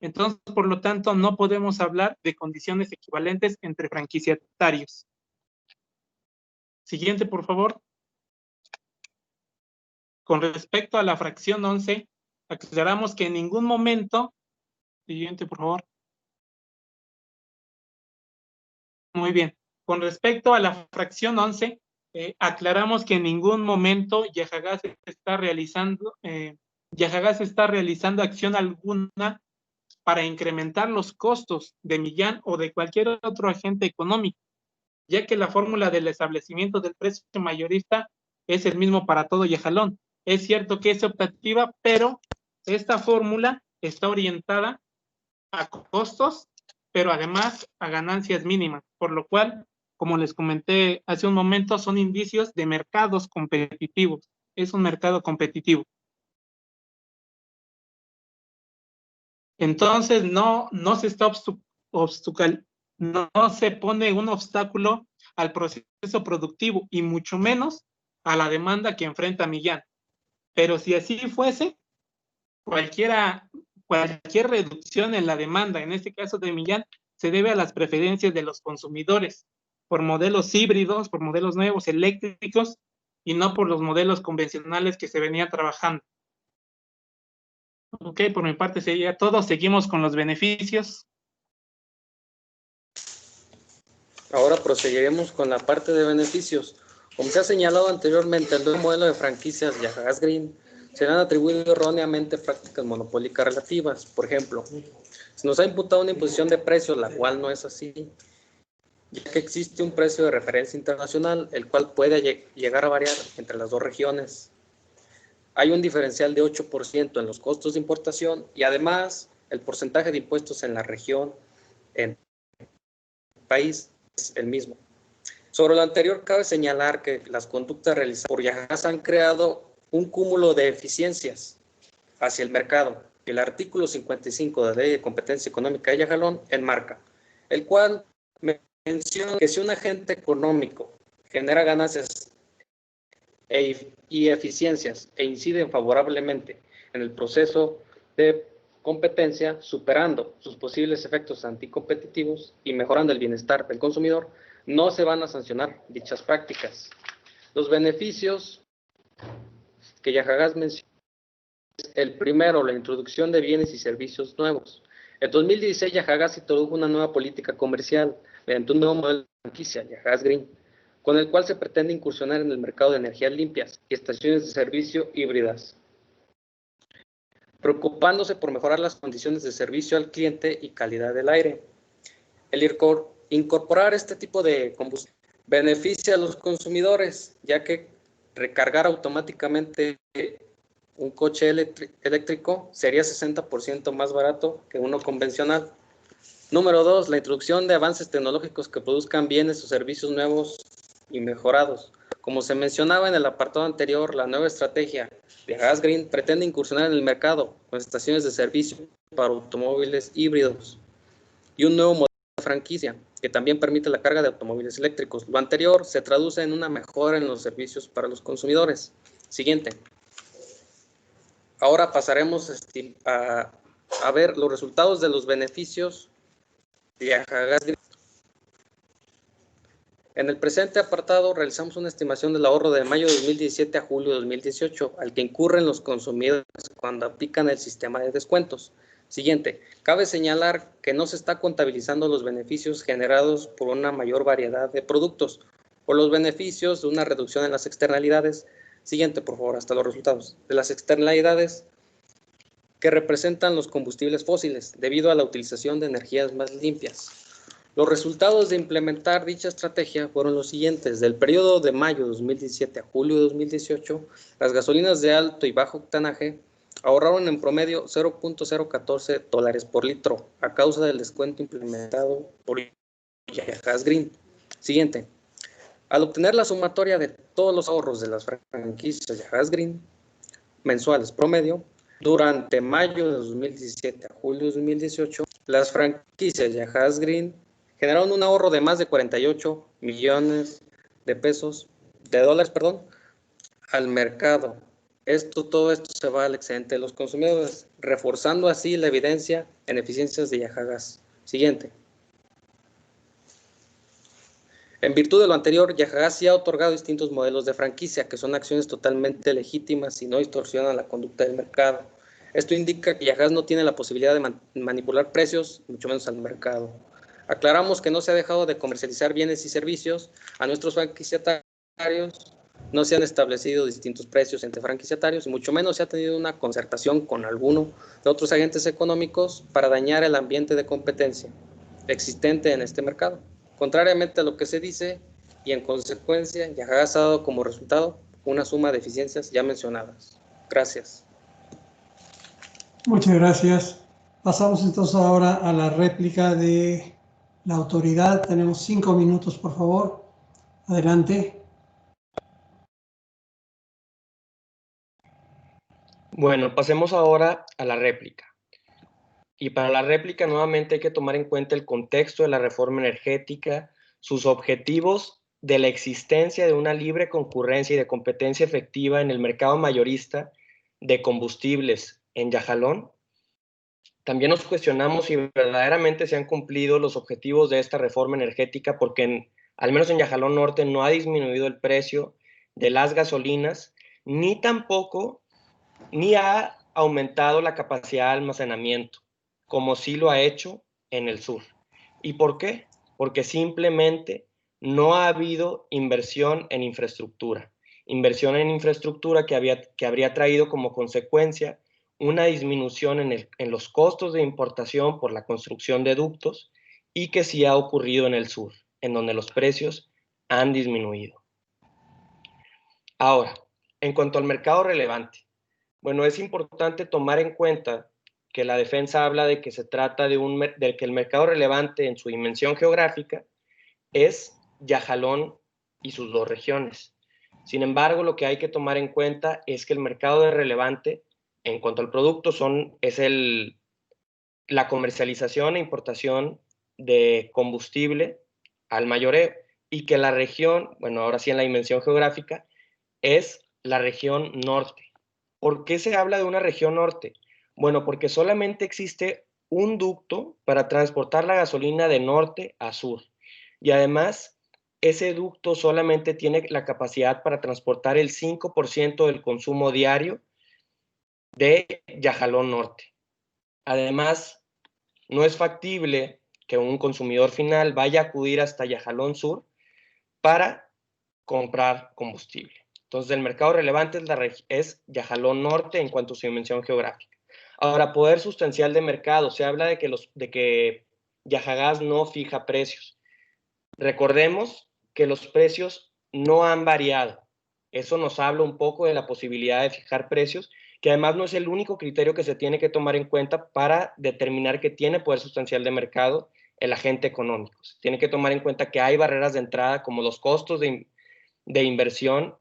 Entonces, por lo tanto, no podemos hablar de condiciones equivalentes entre franquiciatarios. Siguiente, por favor. Con respecto a la fracción 11, aclaramos que en ningún momento... Siguiente, por favor. Muy bien. Con respecto a la fracción 11, aclaramos que en ningún momento Yajagas está realizando acción alguna para incrementar los costos de Millán o de cualquier otro agente económico, ya que la fórmula del establecimiento del precio mayorista es el mismo para todo Yajalón. Es cierto que es optativa, pero esta fórmula está orientada a costos, pero además a ganancias mínimas, por lo cual, como les comenté hace un momento, son indicios de mercados competitivos. Es un mercado competitivo. Entonces, no se está no se pone un obstáculo al proceso productivo y mucho menos a la demanda que enfrenta Millán. Pero si así fuese, cualquier reducción en la demanda, en este caso de Millán, se debe a las preferencias de los consumidores por modelos híbridos, por modelos nuevos eléctricos y no por los modelos convencionales que se venían trabajando. Ok, por mi parte sería todo. Seguimos con los beneficios. Ahora proseguiremos con la parte de beneficios. Como se ha señalado anteriormente, el nuevo modelo de franquicias Yajagas Green se le han atribuido erróneamente prácticas monopólicas relativas. Por ejemplo, se nos ha imputado una imposición de precios, la cual no es así, ya que existe un precio de referencia internacional, el cual puede llegar a variar entre las dos regiones. Hay un diferencial de 8% en los costos de importación y además el porcentaje de impuestos en la región, en el país, es el mismo. Sobre lo anterior, cabe señalar que las conductas realizadas por Yajagas han creado un cúmulo de eficiencias hacia el mercado. El artículo 55 de la Ley de Competencia Económica de Yajalón enmarca, el cual menciona que si un agente económico genera ganancias y eficiencias e inciden favorablemente en el proceso de competencia, superando sus posibles efectos anticompetitivos y mejorando el bienestar del consumidor, no se van a sancionar dichas prácticas. Los beneficios que Yajagas menciona es el primero, la introducción de bienes y servicios nuevos. En 2016, Yajagas introdujo una nueva política comercial mediante un nuevo modelo de franquicia, Yajagas Green, con el cual se pretende incursionar en el mercado de energías limpias y estaciones de servicio híbridas, preocupándose por mejorar las condiciones de servicio al cliente y calidad del aire. El incorporar este tipo de combustible beneficia a los consumidores, ya que recargar automáticamente un coche eléctrico sería 60% más barato que uno convencional. Número 2, la introducción de avances tecnológicos que produzcan bienes o servicios nuevos y mejorados. Como se mencionaba en el apartado anterior, la nueva estrategia de Yajagas Green pretende incursionar en el mercado con estaciones de servicio para automóviles híbridos y un nuevo modelo de franquicia que también permite la carga de automóviles eléctricos. Lo anterior se traduce en una mejora en los servicios para los consumidores. Siguiente. Ahora pasaremos a ver los resultados de los beneficios de Yajagas Green. En el presente apartado realizamos una estimación del ahorro de mayo de 2017 a julio de 2018, al que incurren los consumidores cuando aplican el sistema de descuentos. Siguiente, cabe señalar que no se está contabilizando los beneficios generados por una mayor variedad de productos o los beneficios de una reducción en las externalidades. Siguiente, por favor, hasta los resultados. De las externalidades que representan los combustibles fósiles debido a la utilización de energías más limpias. Los resultados de implementar dicha estrategia fueron los siguientes. Del periodo de mayo de 2017 a julio de 2018, las gasolinas de alto y bajo octanaje ahorraron en promedio $0.014 por litro a causa del descuento implementado por Yajagas Green. Siguiente. Al obtener la sumatoria de todos los ahorros de las franquicias Yajagas Green mensuales promedio, durante mayo de 2017 a julio de 2018, las franquicias Yajagas Green generaron un ahorro de más de 48 millones de dólares, al mercado. Todo esto se va al excedente de los consumidores, reforzando así la evidencia en eficiencias de Yajagas. Siguiente. En virtud de lo anterior, Yajagas sí ha otorgado distintos modelos de franquicia, que son acciones totalmente legítimas y no distorsionan la conducta del mercado. Esto indica que Yajagas no tiene la posibilidad de manipular precios, mucho menos al mercado. Aclaramos que no se ha dejado de comercializar bienes y servicios a nuestros franquiciatarios. No se han establecido distintos precios entre franquiciatarios y mucho menos se ha tenido una concertación con alguno de otros agentes económicos para dañar el ambiente de competencia existente en este mercado. Contrariamente a lo que se dice y en consecuencia, Yajagas ha dado como resultado una suma de eficiencias ya mencionadas. Gracias. Muchas gracias. Pasamos entonces ahora a la réplica de la autoridad. Tenemos 5 minutos, por favor. Adelante. Bueno, pasemos ahora a la réplica. Y para la réplica nuevamente hay que tomar en cuenta el contexto de la reforma energética, sus objetivos de la existencia de una libre concurrencia y de competencia efectiva en el mercado mayorista de combustibles en Yajalón. También nos cuestionamos si verdaderamente se han cumplido los objetivos de esta reforma energética porque al menos en Yajalón Norte no ha disminuido el precio de las gasolinas, ni ha aumentado la capacidad de almacenamiento, como sí lo ha hecho en el sur. ¿Y por qué? Porque simplemente no ha habido inversión en infraestructura. Inversión en infraestructura que habría traído como consecuencia una disminución en los costos de importación por la construcción de ductos y que sí ha ocurrido en el sur, en donde los precios han disminuido. Ahora, en cuanto al mercado relevante, bueno, es importante tomar en cuenta que la defensa habla de que se trata de que el mercado relevante en su dimensión geográfica es Yajalón y sus 2 regiones. Sin embargo, lo que hay que tomar en cuenta es que el mercado relevante en cuanto al producto es la comercialización e importación de combustible al mayoreo y que la región, bueno, ahora sí en la dimensión geográfica, es la región norte. ¿Por qué se habla de una región norte? Bueno, porque solamente existe un ducto para transportar la gasolina de norte a sur. Y además, ese ducto solamente tiene la capacidad para transportar el 5% del consumo diario de Yajalón Norte. Además, no es factible que un consumidor final vaya a acudir hasta Yajalón Sur para comprar combustible. Entonces, el mercado relevante es Yajalón Norte en cuanto a su dimensión geográfica. Ahora, poder sustancial de mercado. Se habla de que Yajagas no fija precios. Recordemos que los precios no han variado. Eso nos habla un poco de la posibilidad de fijar precios, que además no es el único criterio que se tiene que tomar en cuenta para determinar que tiene poder sustancial de mercado el agente económico. Se tiene que tomar en cuenta que hay barreras de entrada como los costos de inversión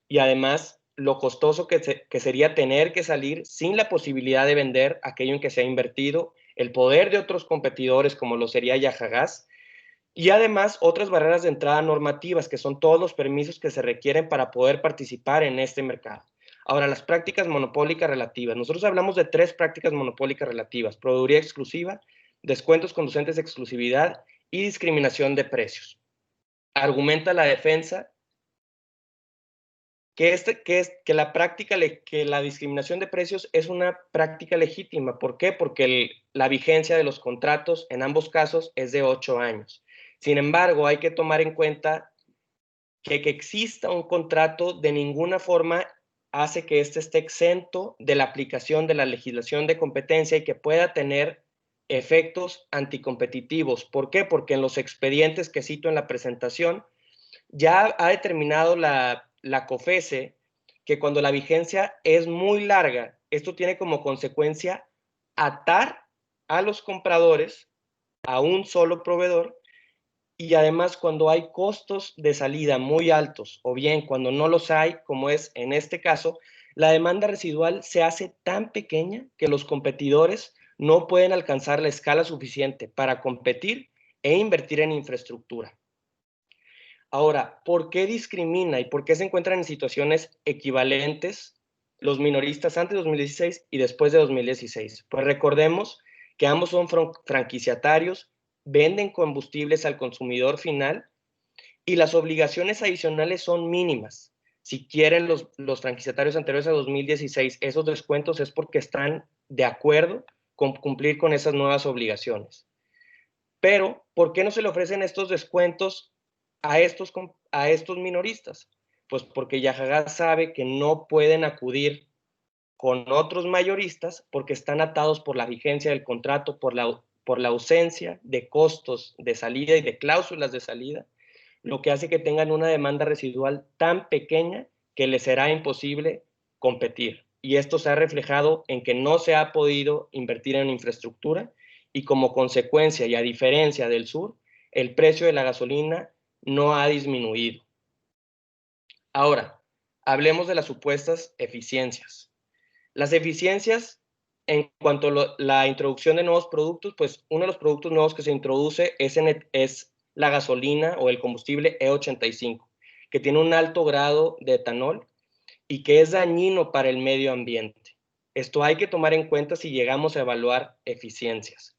y además lo costoso que sería tener que salir sin la posibilidad de vender aquello en que se ha invertido, el poder de otros competidores como lo sería Yajagas, y además otras barreras de entrada normativas, que son todos los permisos que se requieren para poder participar en este mercado. Ahora, las prácticas monopólicas relativas. Nosotros hablamos de 3 prácticas monopólicas relativas: proveeduría exclusiva, descuentos conducentes a exclusividad y discriminación de precios. argumenta la defensa que la discriminación de precios es una práctica legítima. ¿Por qué? Porque la vigencia de los contratos en ambos casos es de 8 años. Sin embargo, hay que tomar en cuenta que exista un contrato de ninguna forma hace que éste esté exento de la aplicación de la legislación de competencia y que pueda tener efectos anticompetitivos. ¿Por qué? Porque en los expedientes que cito en la presentación ya ha determinado la COFECE que cuando la vigencia es muy larga, esto tiene como consecuencia atar a los compradores a un solo proveedor, y además cuando hay costos de salida muy altos o bien cuando no los hay, como es en este caso, la demanda residual se hace tan pequeña que los competidores no pueden alcanzar la escala suficiente para competir e invertir en infraestructura. Ahora, ¿por qué discrimina y por qué se encuentran en situaciones equivalentes los minoristas antes de 2016 y después de 2016? Pues recordemos que ambos son franquiciatarios, venden combustibles al consumidor final y las obligaciones adicionales son mínimas. Si quieren los franquiciatarios anteriores a 2016 esos descuentos es porque están de acuerdo con cumplir con esas nuevas obligaciones. Pero, ¿por qué no se le ofrecen estos descuentos a estos minoristas? Pues porque Yajagás sabe que no pueden acudir con otros mayoristas porque están atados por la vigencia del contrato, por la ausencia de costos de salida y de cláusulas de salida, lo que hace que tengan una demanda residual tan pequeña que les será imposible competir. Y esto se ha reflejado en que no se ha podido invertir en infraestructura y como consecuencia y a diferencia del sur, el precio de la gasolina no ha disminuido. Ahora, hablemos de las supuestas eficiencias. Las eficiencias, en cuanto a la introducción de nuevos productos, pues uno de los productos nuevos que se introduce es la gasolina o el combustible E85, que tiene un alto grado de etanol y que es dañino para el medio ambiente. Esto hay que tomar en cuenta si llegamos a evaluar eficiencias,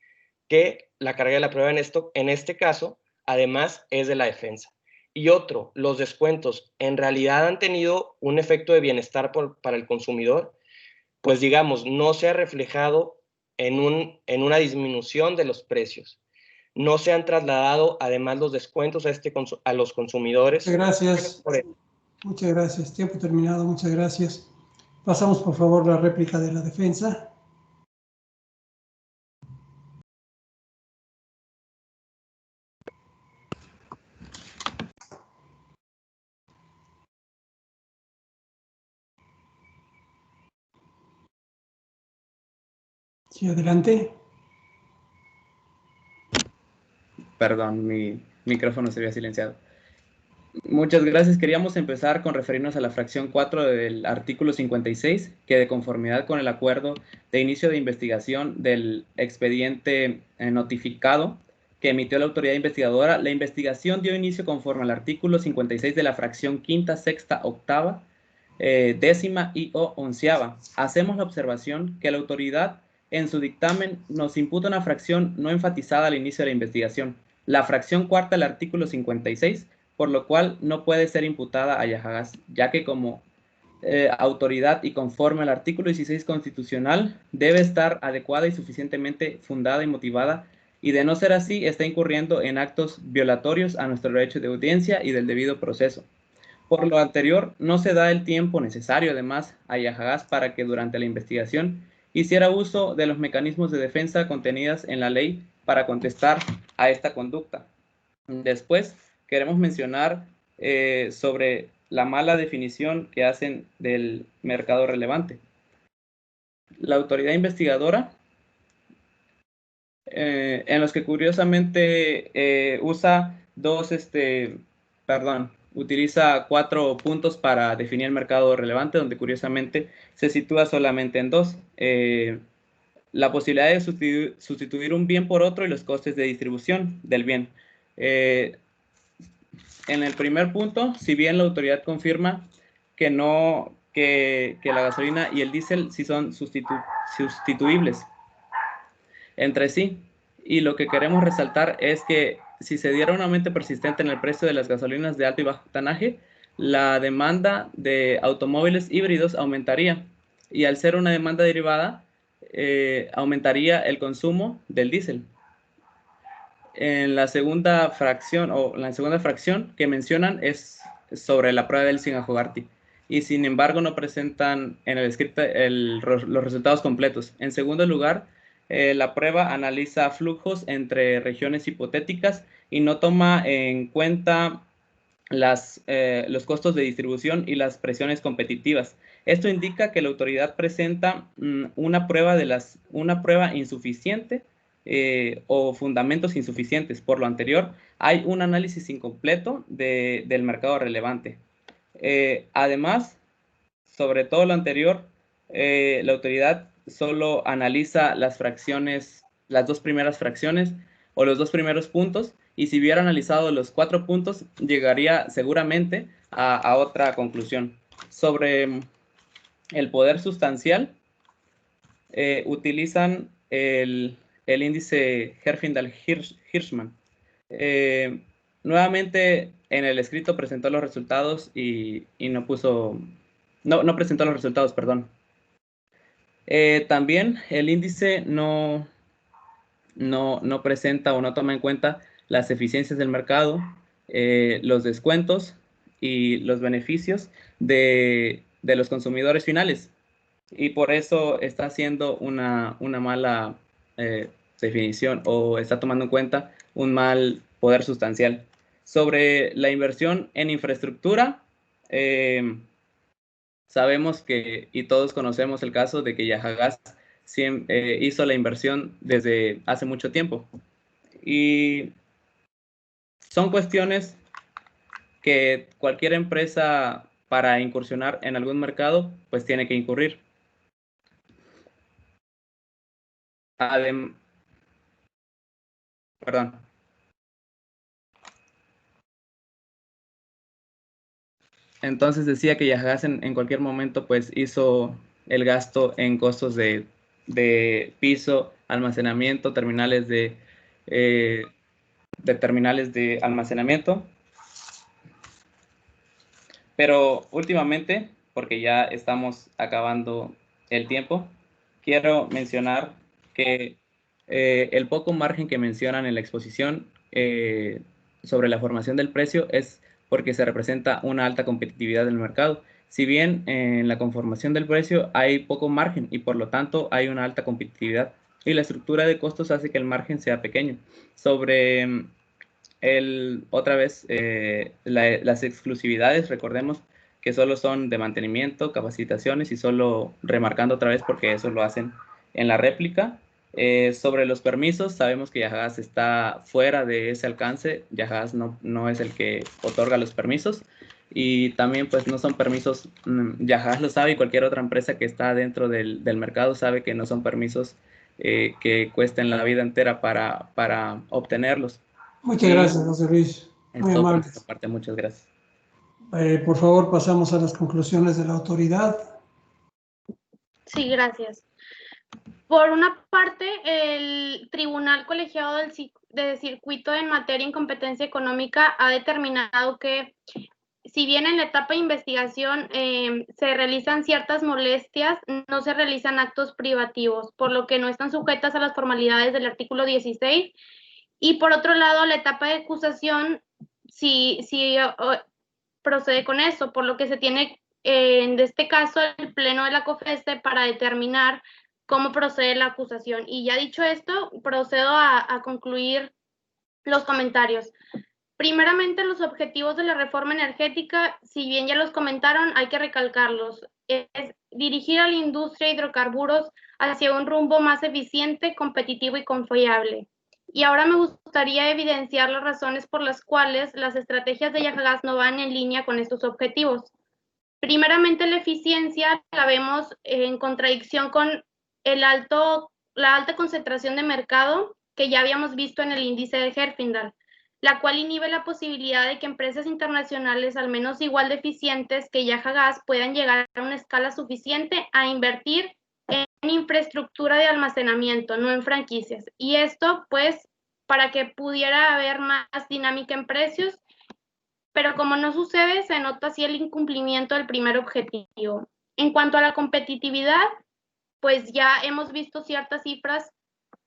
que la carga de la prueba en este caso, además, es de la defensa. Y otro, los descuentos en realidad han tenido un efecto de bienestar para el consumidor, pues digamos, no se ha reflejado en una disminución de los precios. No se han trasladado además los descuentos a los consumidores. Muchas gracias. Muchas gracias. Tiempo terminado. Muchas gracias. Pasamos, por favor, la réplica de la defensa. Sí, adelante. Perdón, mi micrófono se había silenciado. Muchas gracias. Queríamos empezar con referirnos a la fracción 4 del artículo 56, que de conformidad con el acuerdo de inicio de investigación del expediente notificado que emitió la autoridad investigadora, la investigación dio inicio conforme al artículo 56 de la fracción quinta, sexta, octava, décima y o onceava. Hacemos la observación que la autoridad en su dictamen nos imputa una fracción no enfatizada al inicio de la investigación, la fracción cuarta del artículo 56, por lo cual no puede ser imputada a Yajagás, ya que como autoridad y conforme al artículo 16 constitucional debe estar adecuada y suficientemente fundada y motivada, y de no ser así está incurriendo en actos violatorios a nuestro derecho de audiencia y del debido proceso. Por lo anterior, no se da el tiempo necesario además a Yajagás para que durante la investigación hiciera uso de los mecanismos de defensa contenidas en la ley para contestar a esta conducta. Después, queremos mencionar sobre la mala definición que hacen del mercado relevante. La autoridad investigadora, en los que curiosamente utiliza 4 puntos para definir el mercado relevante, donde curiosamente se sitúa solamente en 2. La posibilidad de sustituir un bien por otro y los costes de distribución del bien. En el primer punto, si bien la autoridad confirma que la gasolina y el diésel sí son sustituibles entre sí, y lo que queremos resaltar es que si se diera un aumento persistente en el precio de las gasolinas de alto y bajo octanaje, la demanda de automóviles híbridos aumentaría, y al ser una demanda derivada, aumentaría el consumo del diésel. En la segunda fracción que mencionan es sobre la prueba del Singajogarty, y sin embargo no presentan en el script los resultados completos. En segundo lugar, la prueba analiza flujos entre regiones hipotéticas y no toma en cuenta los costos de distribución y las presiones competitivas. Esto indica que la autoridad presenta una prueba insuficiente o fundamentos insuficientes. Por lo anterior, hay un análisis incompleto del mercado relevante. Además, sobre todo lo anterior, la autoridad solo analiza las dos primeras fracciones o los dos primeros puntos, y si hubiera analizado los 4 puntos, llegaría seguramente a otra conclusión. Sobre el poder sustancial, utilizan el índice Herfindahl-Hirschman. Nuevamente, en el escrito presentó los resultados y no presentó los resultados, perdón. También el índice no presenta o no toma en cuenta las eficiencias del mercado, los descuentos y los beneficios de los consumidores finales, y por eso está haciendo una mala definición, o está tomando en cuenta un mal poder sustancial. Sobre la inversión en infraestructura, sabemos que, y todos conocemos el caso de que Yahagas hizo la inversión desde hace mucho tiempo, y son cuestiones que cualquier empresa, para incursionar en algún mercado, pues tiene que incurrir. Perdón. Entonces decía que Yahagas en cualquier momento pues hizo el gasto en costos de piso, almacenamiento, terminales de almacenamiento. Pero últimamente, porque ya estamos acabando el tiempo, quiero mencionar que el poco margen que mencionan en la exposición sobre la formación del precio es porque se representa una alta competitividad del mercado. Si bien en la conformación del precio hay poco margen y por lo tanto hay una alta competitividad, y la estructura de costos hace que el margen sea pequeño. Sobre otra vez, las exclusividades, recordemos que solo son de mantenimiento, capacitaciones, y solo remarcando otra vez porque eso lo hacen en la réplica. Sobre los permisos, sabemos que Yahagas está fuera de ese alcance. Yahagas no es el que otorga los permisos, y también pues no son permisos, Yahagas lo sabe, y cualquier otra empresa que está dentro del mercado sabe que no son permisos que cuesten la vida entera para obtenerlos. Muchas gracias, José Luis. Muy amable. Muchas gracias. Por favor, pasamos a las conclusiones de la autoridad. Sí, gracias. Por una parte, el Tribunal Colegiado de Circuito en materia de incompetencia económica ha determinado que, si bien en la etapa de investigación se realizan ciertas molestias, no se realizan actos privativos, por lo que no están sujetas a las formalidades del artículo 16. Y por otro lado, la etapa de acusación sí procede con eso, por lo que se tiene, en este caso, el Pleno de la COFESE para determinar cómo procede la acusación. Y ya dicho esto, procedo a concluir los comentarios. Primeramente, los objetivos de la reforma energética, si bien ya los comentaron, hay que recalcarlos. Es dirigir a la industria de hidrocarburos hacia un rumbo más eficiente, competitivo y confiable. Y ahora me gustaría evidenciar las razones por las cuales las estrategias de Yahagas no van en línea con estos objetivos. Primeramente, la eficiencia la vemos en contradicción con la alta concentración de mercado que ya habíamos visto en el índice de Herfindahl, la cual inhibe la posibilidad de que empresas internacionales, al menos igual de eficientes que Yahagas, puedan llegar a una escala suficiente a invertir en infraestructura de almacenamiento, no en franquicias. Y esto, pues, para que pudiera haber más dinámica en precios, pero como no sucede, se nota así el incumplimiento del primer objetivo. En cuanto a la competitividad, pues ya hemos visto ciertas cifras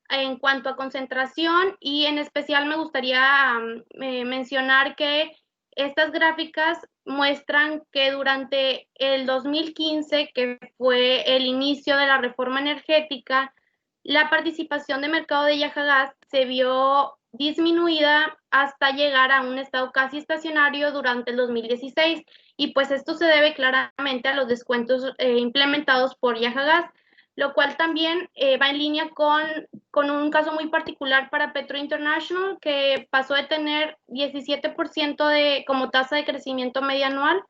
en cuanto a concentración y en especial me gustaría mencionar que estas gráficas muestran que durante el 2015, que fue el inicio de la reforma energética, la participación de mercado de Yajagas se vio disminuida hasta llegar a un estado casi estacionario durante el 2016 y pues esto se debe claramente a los descuentos implementados por Yajagas, lo cual también va en línea con un caso muy particular para Petro International, que pasó de tener 17% como tasa de crecimiento media anual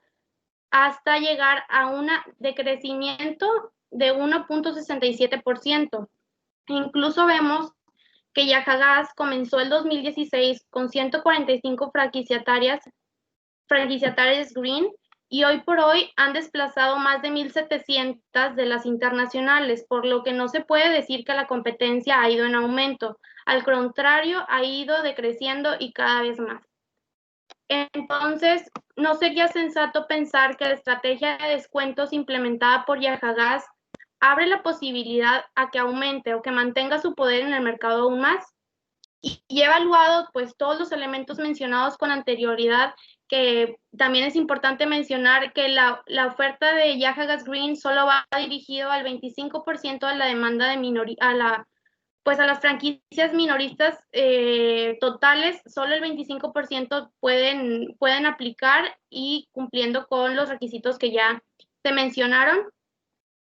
hasta llegar a una decrecimiento de 1.67%. Incluso vemos que Yajagas comenzó el 2016 con 145 franquiciatarias green, y hoy por hoy han desplazado más de 1.700 de las internacionales, por lo que no se puede decir que la competencia ha ido en aumento. Al contrario, ha ido decreciendo y cada vez más. Entonces, no sería sensato pensar que la estrategia de descuentos implementada por Yajagas abre la posibilidad a que aumente o que mantenga su poder en el mercado aún más. Y he evaluado pues todos los elementos mencionados con anterioridad, que también es importante mencionar que la oferta de Yajagas Green solo va dirigido al 25% de la demanda de a las franquicias minoristas totales, solo el 25% pueden aplicar y cumpliendo con los requisitos que ya se mencionaron.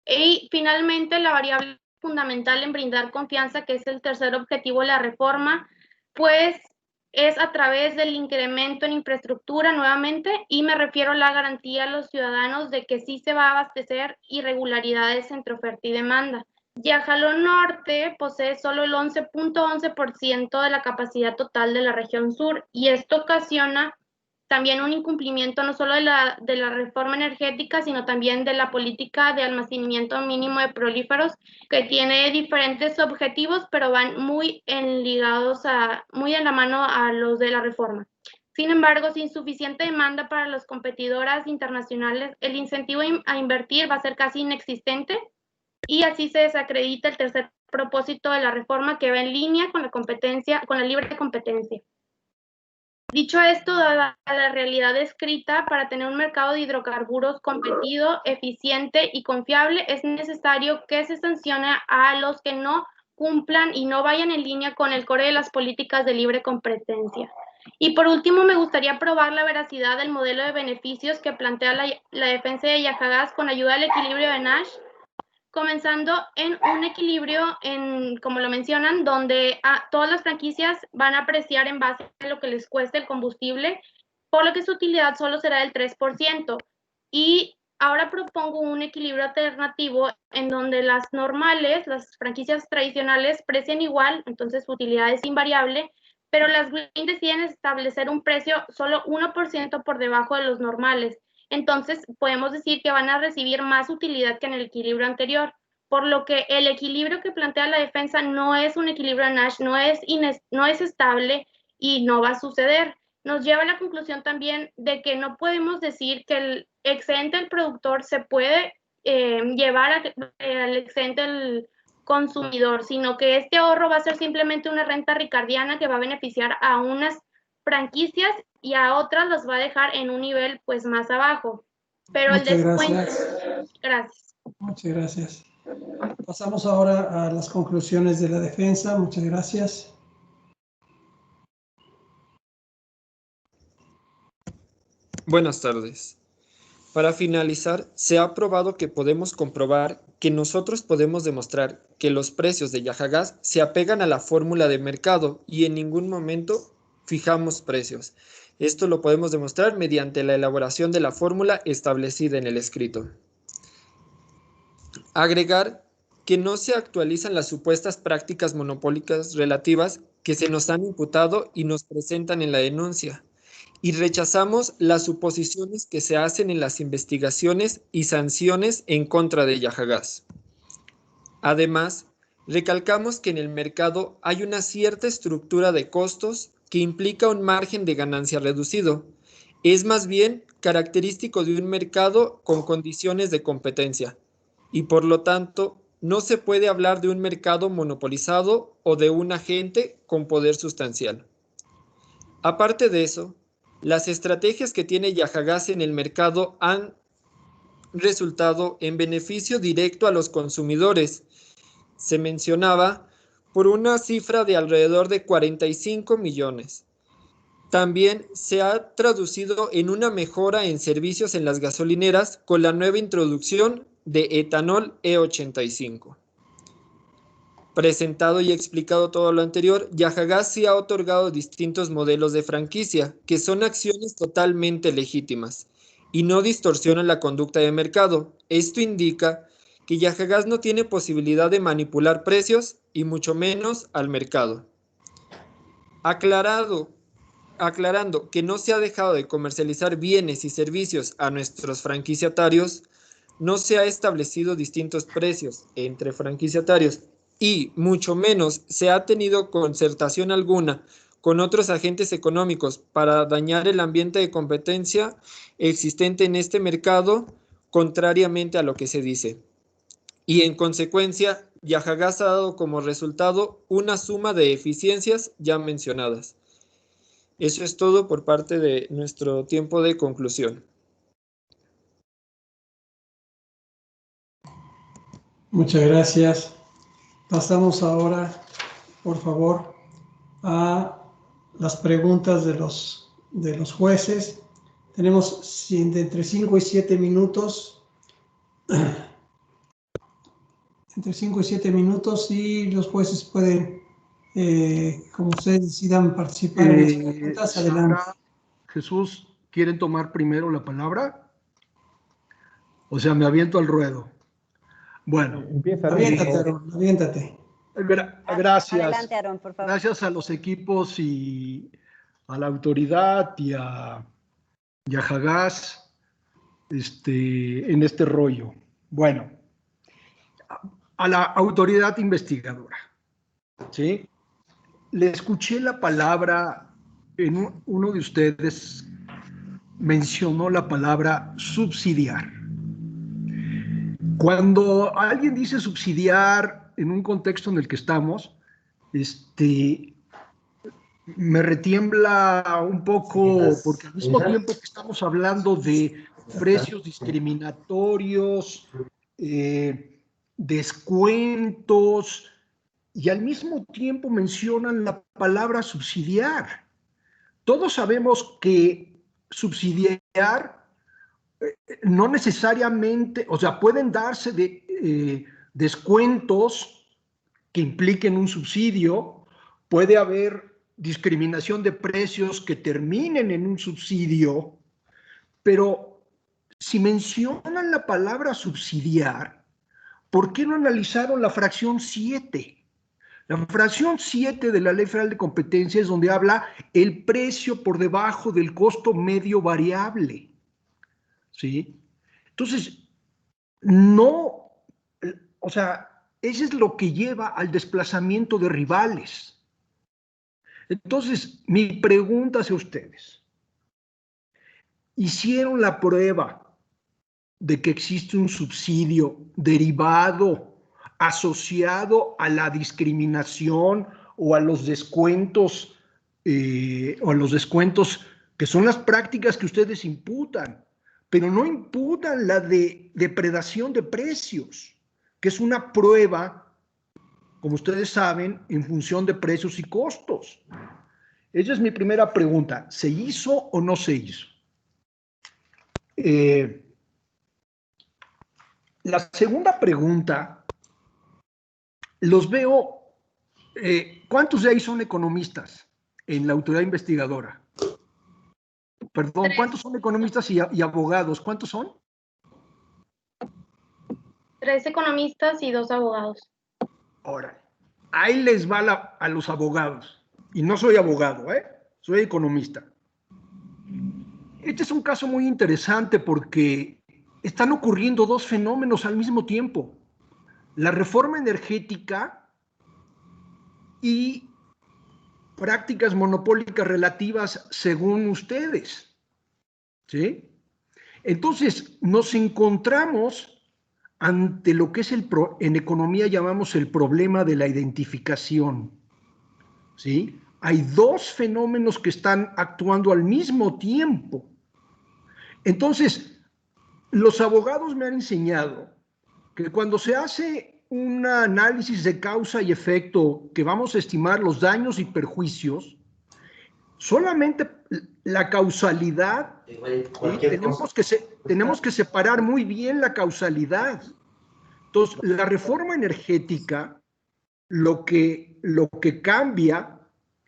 Y finalmente, la variable fundamental en brindar confianza, que es el tercer objetivo de la reforma, pues es a través del incremento en infraestructura nuevamente, y me refiero a la garantía a los ciudadanos de que sí se va a abastecer irregularidades entre oferta y demanda. Yajalón Norte posee solo el 11.11% de la capacidad total de la región sur, y esto ocasiona también un incumplimiento no solo de la reforma energética, sino también de la política de almacenamiento mínimo de prolíferos, que tiene diferentes objetivos, pero van muy ligados muy en la mano a los de la reforma. Sin embargo, sin suficiente demanda para las competidoras internacionales, el incentivo a invertir va a ser casi inexistente, y así se desacredita el tercer propósito de la reforma, que va en línea con la competencia, con la libre competencia. Dicho esto, dada la realidad descrita, para tener un mercado de hidrocarburos competido, eficiente y confiable, es necesario que se sancione a los que no cumplan y no vayan en línea con el core de las políticas de libre competencia. Y por último, me gustaría probar la veracidad del modelo de beneficios que plantea la defensa de Yajagas con ayuda del equilibrio de Nash, comenzando en un equilibrio, como lo mencionan, donde todas las franquicias van a apreciar en base a lo que les cueste el combustible, por lo que su utilidad solo será del 3%. Y ahora propongo un equilibrio alternativo en donde las normales, las franquicias tradicionales, precian igual, entonces su utilidad es invariable, pero las green deciden establecer un precio solo 1% por debajo de los normales. Entonces, podemos decir que van a recibir más utilidad que en el equilibrio anterior, por lo que el equilibrio que plantea la defensa no es un equilibrio Nash, no es estable y no va a suceder. Nos lleva a la conclusión también de que no podemos decir que el excedente del productor se puede llevar al excedente del consumidor, sino que este ahorro va a ser simplemente una renta ricardiana que va a beneficiar a unas franquicias y a otras las va a dejar en un nivel pues más abajo. Pero Muchas el descuento... gracias. Gracias. Muchas gracias. Pasamos ahora a las conclusiones de la defensa. Muchas gracias. Buenas tardes. Para finalizar, se ha probado que podemos comprobar que nosotros podemos demostrar que los precios de Yajagas se apegan a la fórmula de mercado y en ningún momento fijamos precios. Esto lo podemos demostrar mediante la elaboración de la fórmula establecida en el escrito. Agregar que no se actualizan las supuestas prácticas monopólicas relativas que se nos han imputado y nos presentan en la denuncia. Y rechazamos las suposiciones que se hacen en las investigaciones y sanciones en contra de Yajagas. Además, Recalcamos que en el mercado hay una cierta estructura de costos que implica un margen de ganancia reducido. Es más bien característico de un mercado con condiciones de competencia y por lo tanto no se puede hablar de un mercado monopolizado o de un agente con poder sustancial. Aparte de eso, las estrategias que tiene Yajagás en el mercado han resultado en beneficio directo a los consumidores. Se mencionaba por una cifra de alrededor de 45 millones. También se ha traducido en una mejora en servicios en las gasolineras con la nueva introducción de etanol E85. Presentado y explicado todo lo anterior, Yajagás sí ha otorgado distintos modelos de franquicia, que son acciones totalmente legítimas y no distorsionan la conducta de mercado. Esto indica que Yajagás no tiene posibilidad de manipular precios y mucho menos al mercado. Aclarando que no se ha dejado de comercializar bienes y servicios a nuestros franquiciatarios, no se ha establecido distintos precios entre franquiciatarios y mucho menos se ha tenido concertación alguna con otros agentes económicos para dañar el ambiente de competencia existente en este mercado, contrariamente a lo que se dice. Y en consecuencia, Yajagás ha dado como resultado una suma de eficiencias ya mencionadas. Eso es todo por parte de nuestro tiempo de conclusión. Muchas gracias. Pasamos ahora, por favor, a las preguntas de los jueces. Tenemos entre 5 y 7 minutos. Entre 5 y 7 minutos y los jueces pueden, como ustedes decidan, participar en las preguntas. Adelante. Jesús, ¿quieren tomar primero la palabra? O sea, me aviento al ruedo. Bueno. Aviéntate, Aarón, aviéntate. Gracias. Adelante, Aarón, por favor. Gracias a los equipos y a la autoridad y a Yajagás en este rollo. Bueno, a la autoridad investigadora, ¿sí? Le escuché la palabra, uno de ustedes mencionó la palabra subsidiar. Cuando alguien dice subsidiar en un contexto en el que estamos, me retiembla un poco, porque al mismo tiempo que estamos hablando de precios discriminatorios, descuentos, y al mismo tiempo mencionan la palabra subsidiar. Todos sabemos que subsidiar no necesariamente, o sea, pueden darse descuentos que impliquen un subsidio, puede haber discriminación de precios que terminen en un subsidio, pero si mencionan la palabra subsidiar, ¿por qué no analizaron la fracción 7? La fracción 7 de la Ley Federal de Competencia es donde habla el precio por debajo del costo medio variable. ¿Sí? Entonces, no, o sea, eso es lo que lleva al desplazamiento de rivales. Entonces, mi pregunta hacia ustedes, ¿hicieron la prueba de que existe un subsidio derivado, asociado a la discriminación o a los descuentos, que son las prácticas que ustedes imputan, pero no imputan la de depredación de precios, que es una prueba, como ustedes saben, en función de precios y costos? Esa es mi primera pregunta. ¿Se hizo o no se hizo? La segunda pregunta, los veo, ¿cuántos de ahí son economistas en la autoridad investigadora? Perdón, ¿cuántos son economistas y abogados? ¿Cuántos son? 3 economistas y 2 abogados. Ahora, ahí les va a los abogados. Y no soy abogado, soy economista. Este es un caso muy interesante porque están ocurriendo dos fenómenos al mismo tiempo. La reforma energética y prácticas monopólicas relativas según ustedes. ¿Sí? Entonces, nos encontramos ante lo que es en economía llamamos el problema de la identificación. ¿Sí? Hay dos fenómenos que están actuando al mismo tiempo. Entonces, los abogados me han enseñado que cuando se hace un análisis de causa y efecto, que vamos a estimar los daños y perjuicios, solamente la causalidad, tenemos que separar muy bien la causalidad. Entonces, la reforma energética lo que cambia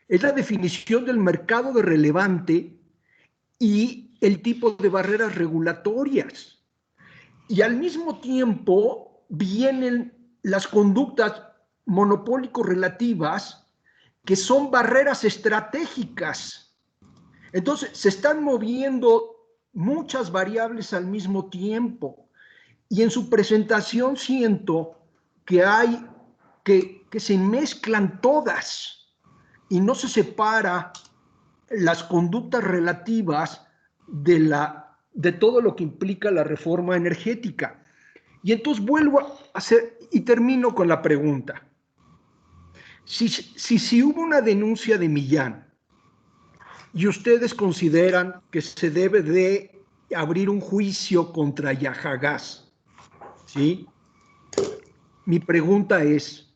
es la definición del mercado de relevante y el tipo de barreras regulatorias. Y al mismo tiempo vienen las conductas monopólico-relativas, que son barreras estratégicas. Entonces, se están moviendo muchas variables al mismo tiempo. Y en su presentación siento que hay que se mezclan todas y no se separa las conductas relativas de todo lo que implica la reforma energética. Y entonces vuelvo a hacer, y termino con la pregunta. Si hubo una denuncia de Millán y ustedes consideran que se debe de abrir un juicio contra Yajagás, ¿sí? Mi pregunta es,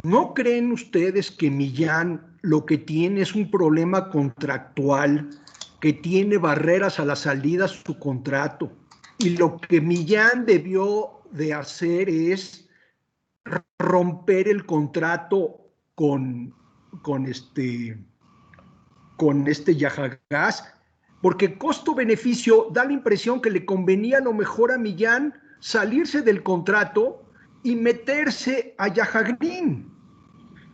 ¿no creen ustedes que Millán lo que tiene es un problema contractual, que tiene barreras a la salida a su contrato? Y lo que Millán debió de hacer es romper el contrato con este Yajagás, porque costo-beneficio da la impresión que le convenía a lo mejor a Millán salirse del contrato y meterse a Yajagrín.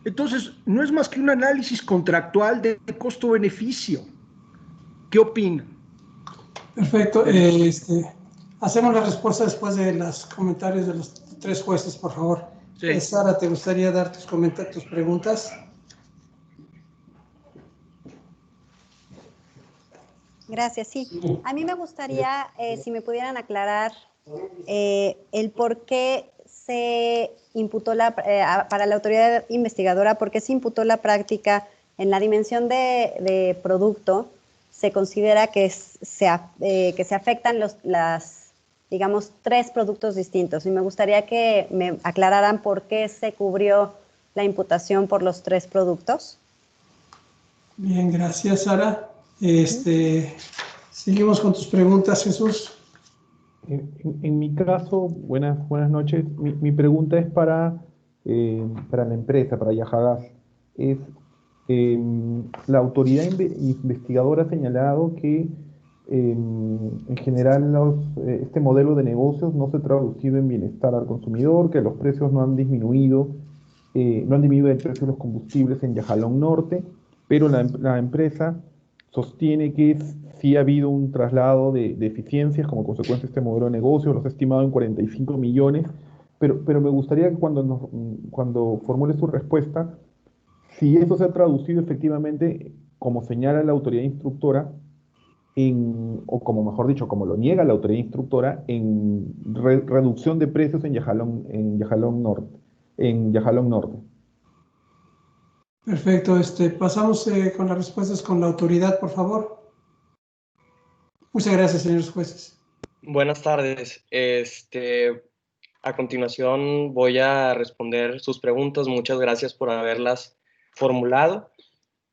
Entonces, no es más que un análisis contractual de costo-beneficio. ¿Qué opinan? Perfecto. Hacemos la respuesta después de los comentarios de los tres jueces, por favor. Sí. Sara, ¿te gustaría dar tus preguntas? Gracias, sí. A mí me gustaría, si me pudieran aclarar el por qué se imputó para la autoridad investigadora, por qué se imputó la práctica en la dimensión de producto. Se considera que se afectan digamos, tres productos distintos. Y me gustaría que me aclararan por qué se cubrió la imputación por los tres productos. Bien, gracias, Sara. Seguimos con tus preguntas, Jesús. En mi caso, buenas noches. Mi pregunta es para la empresa, para Yajagás. La autoridad investigadora ha señalado que en general este modelo de negocios no se ha traducido en bienestar al consumidor, que los precios no han disminuido el precio de los combustibles en Yajalón Norte, pero la empresa sostiene que sí ha habido un traslado de eficiencias como consecuencia de este modelo de negocio, los ha estimado en 45 millones, pero me gustaría que cuando formule su respuesta, si eso se ha traducido efectivamente, como señala la autoridad instructora, o como mejor dicho, como lo niega la autoridad instructora, en reducción de precios en Yajalón Norte. Perfecto. Pasamos con las respuestas con la autoridad, por favor. Muchas gracias, señores jueces. Buenas tardes. A continuación voy a responder sus preguntas. Muchas gracias por haberlas formulado.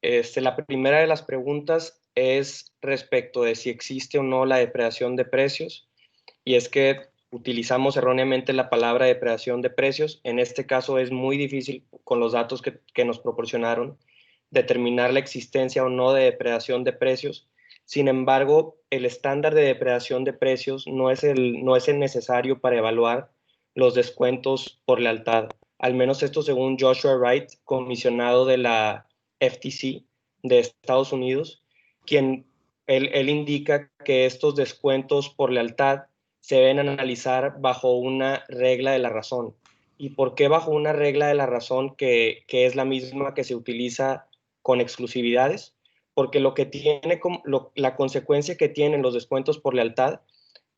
La primera de las preguntas es respecto de si existe o no la depredación de precios, y es que utilizamos erróneamente la palabra depredación de precios. En este caso es muy difícil, con los datos que nos proporcionaron, determinar la existencia o no de depredación de precios. Sin embargo, el estándar de depredación de precios no es el necesario para evaluar los descuentos por lealtad. Al menos esto según Joshua Wright, comisionado de la FTC de Estados Unidos, quien él indica que estos descuentos por lealtad se deben analizar bajo una regla de la razón. y por qué bajo una regla de la razón que es la misma que se utiliza con exclusividades, porque lo que tiene la consecuencia que tienen los descuentos por lealtad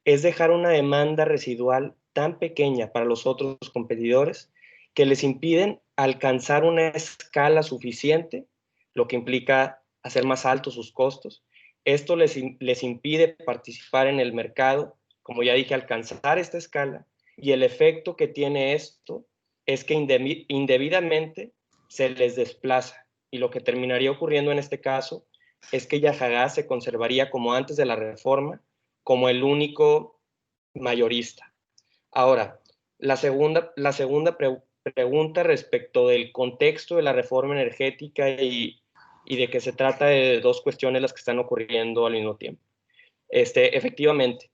es dejar una demanda residual tan pequeña para los otros competidores que les impiden alcanzar una escala suficiente, lo que implica hacer más altos sus costos. Esto les impide participar en el mercado, como ya dije, alcanzar esta escala, y el efecto que tiene esto es que indebidamente se les desplaza, y lo que terminaría ocurriendo en este caso es que Yajagás se conservaría como antes de la reforma, como el único mayorista. Ahora, la segunda pregunta respecto del contexto de la reforma energética y de que se trata de dos cuestiones las que están ocurriendo al mismo tiempo. Efectivamente,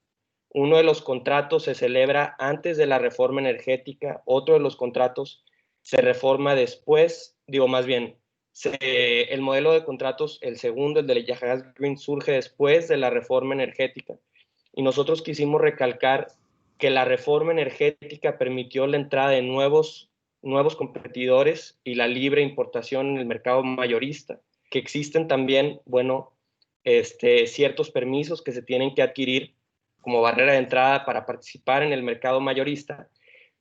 uno de los contratos se celebra antes de la reforma energética, otro de los contratos se reforma después, más bien, el modelo de contratos, el segundo, el de Yajagás Green, surge después de la reforma energética. Y nosotros quisimos recalcar que la reforma energética permitió la entrada de nuevos competidores y la libre importación en el mercado mayorista, que existen también, ciertos permisos que se tienen que adquirir como barrera de entrada para participar en el mercado mayorista,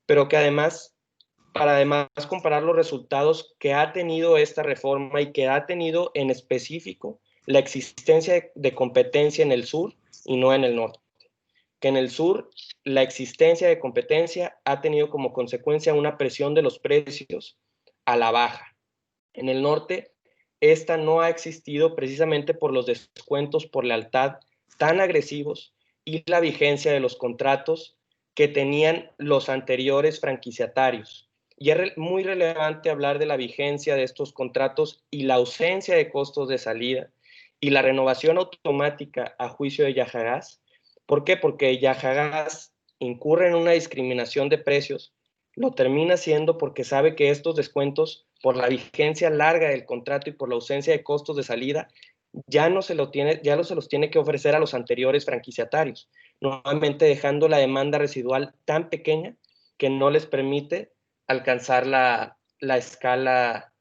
pero que además, para además comparar los resultados que ha tenido esta reforma y que ha tenido en específico la existencia de competencia en el sur y no en el norte. Que en el sur la existencia de competencia ha tenido como consecuencia una presión de los precios a la baja. En el norte, esta no ha existido precisamente por los descuentos por lealtad tan agresivos y la vigencia de los contratos que tenían los anteriores franquiciatarios. Y es muy relevante hablar de la vigencia de estos contratos y la ausencia de costos de salida y la renovación automática a juicio de Yajagás. ¿Por qué? Porque Yajagás incurre en una discriminación de precios, lo termina haciendo porque sabe que estos descuentos, por la vigencia larga del contrato y por la ausencia de costos de salida, ya no se los tiene que ofrecer a los anteriores franquiciatarios, nuevamente dejando la demanda residual tan pequeña que no les permite alcanzar la escala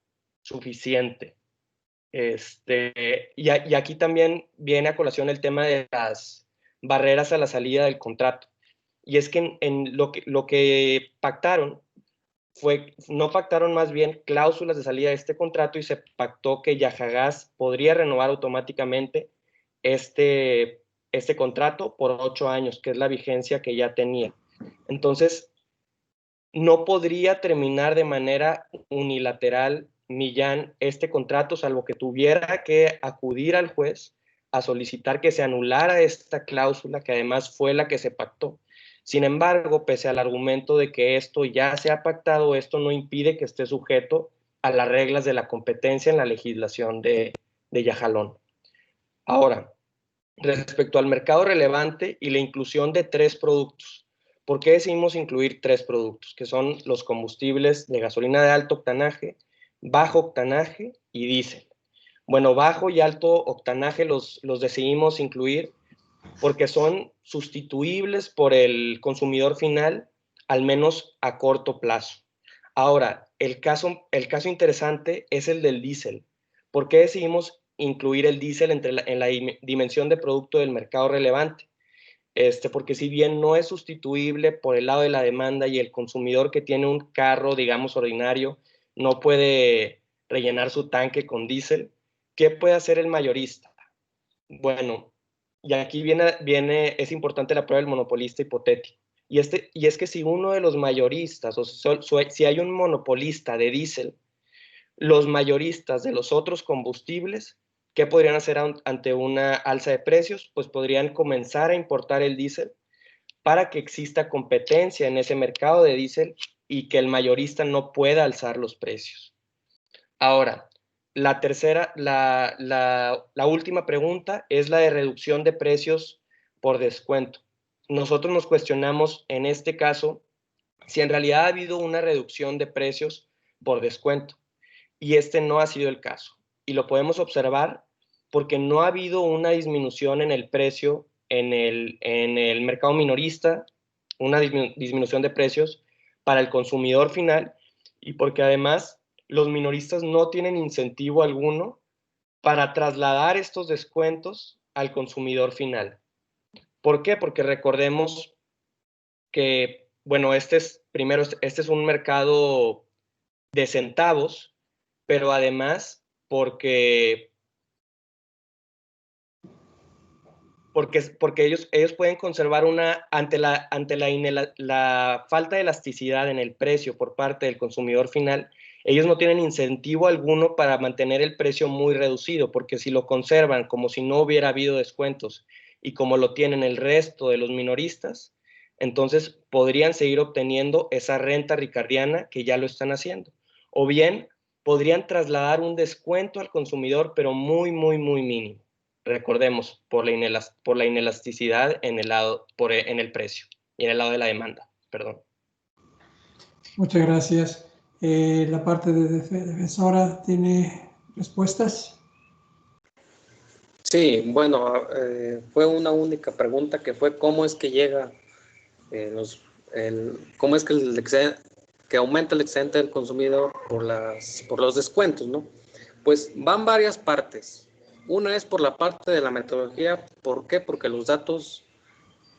suficiente. Y aquí también viene a colación el tema de las barreras a la salida del contrato. Y es que lo que pactaron no pactaron más bien cláusulas de salida de este contrato y se pactó que Yajagás podría renovar automáticamente este contrato por 8 años, que es la vigencia que ya tenía. Entonces, no podría terminar de manera unilateral Millán este contrato, salvo que tuviera que acudir al juez a solicitar que se anulara esta cláusula, que además fue la que se pactó. Sin embargo, pese al argumento de que esto ya se ha pactado, esto no impide que esté sujeto a las reglas de la competencia en la legislación de Yajalón. Ahora, respecto al mercado relevante y la inclusión de 3 productos. ¿Por qué decidimos incluir 3 productos? Que son los combustibles de gasolina de alto octanaje, bajo octanaje y diésel. Bueno, bajo y alto octanaje los decidimos incluir porque son sustituibles por el consumidor final, al menos a corto plazo. Ahora, el caso interesante es el del diésel. ¿Por qué decidimos incluir el diésel en la dimensión de producto del mercado relevante? Porque si bien no es sustituible por el lado de la demanda y el consumidor que tiene un carro, digamos, ordinario, no puede rellenar su tanque con diésel, ¿qué puede hacer el mayorista? Bueno, y aquí es importante la prueba del monopolista hipotético. Y es que si uno de los mayoristas, si hay un monopolista de diésel, los mayoristas de los otros combustibles, ¿qué podrían hacer ante una alza de precios? Pues podrían comenzar a importar el diésel para que exista competencia en ese mercado de diésel y que el mayorista no pueda alzar los precios. Ahora, la última pregunta es la de reducción de precios por descuento. Nosotros nos cuestionamos en este caso si en realidad ha habido una reducción de precios por descuento. Y este no ha sido el caso. Y lo podemos observar porque no ha habido una disminución en el precio en el mercado minorista, una disminución de precios para el consumidor final y porque además los minoristas no tienen incentivo alguno para trasladar estos descuentos al consumidor final. ¿Por qué? Porque recordemos que, bueno, este es un mercado de centavos, pero además porque ellos pueden conservar ante la falta de elasticidad en el precio por parte del consumidor final, ellos no tienen incentivo alguno para mantener el precio muy reducido, porque si lo conservan como si no hubiera habido descuentos y como lo tienen el resto de los minoristas, entonces podrían seguir obteniendo esa renta ricardiana que ya lo están haciendo. O bien podrían trasladar un descuento al consumidor, pero muy, muy, muy mínimo. Recordemos, por la inelasticidad en el precio y en el lado de la demanda. Perdón. Muchas gracias. La parte de defensora tiene respuestas. Sí, bueno, fue una única pregunta que fue cómo es que llega cómo es que aumenta el excedente del consumidor por los descuentos, ¿no? Pues van varias partes. Una es por la parte de la metodología. ¿Por qué? Porque los datos,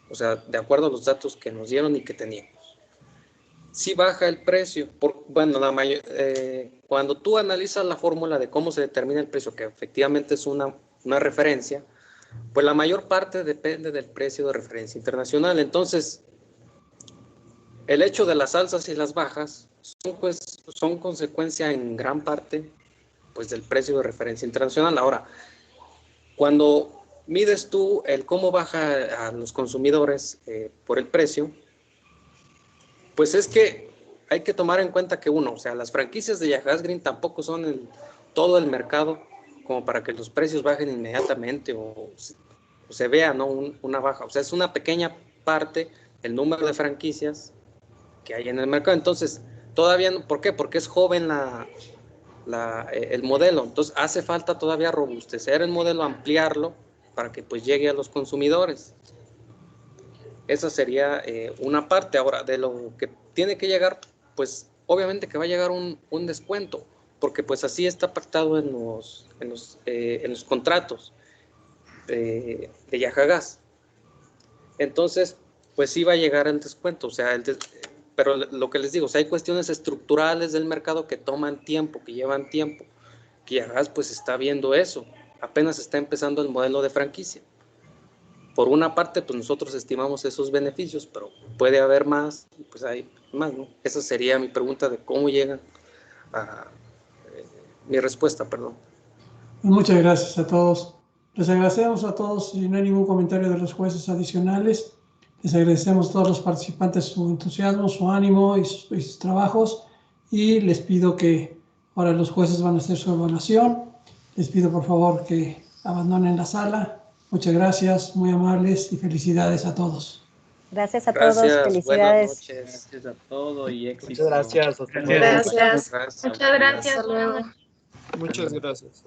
o sea, de acuerdo a los datos que nos dieron y que teníamos, sí baja el precio. Cuando tú analizas la fórmula de cómo se determina el precio, que efectivamente es una referencia, pues la mayor parte depende del precio de referencia internacional. Entonces, el hecho de las alzas y las bajas son consecuencia en gran parte pues, del precio de referencia internacional. Ahora, cuando mides tú el cómo baja a los consumidores por el precio, pues es que hay que tomar en cuenta que o sea, las franquicias de Yahagás Green tampoco son todo el mercado como para que los precios bajen inmediatamente o se vea, ¿no? una baja. O sea, es una pequeña parte el número de franquicias que hay en el mercado. Entonces, todavía no. ¿Por qué? Porque es joven el modelo. Entonces, hace falta todavía robustecer el modelo, ampliarlo para que pues llegue a los consumidores. Esa sería una parte. Ahora, de lo que tiene que llegar, pues obviamente que va a llegar un descuento, porque pues así está pactado en los contratos de Yahagás. Entonces, pues sí va a llegar el descuento. O sea, pero lo que les digo, o sea, hay cuestiones estructurales del mercado que toman tiempo, que llevan tiempo, que Yahagás pues está viendo eso. Apenas está empezando el modelo de franquicia. Por una parte, pues nosotros estimamos esos beneficios, pero puede haber más, pues hay más, ¿no? Esa sería mi pregunta de cómo llegan mi respuesta, perdón. Muchas gracias a todos. Les agradecemos a todos, si no hay ningún comentario de los jueces adicionales, les agradecemos a todos los participantes su entusiasmo, su ánimo y sus trabajos, y les pido que ahora los jueces van a hacer su evaluación. Les pido por favor que abandonen la sala. Muchas gracias, muy amables y felicidades a todos. Gracias a todos, felicidades. Buenas noches. Gracias a todos y éxito. Muchas gracias. Gracias. Muchas gracias. Hasta luego. Muchas gracias.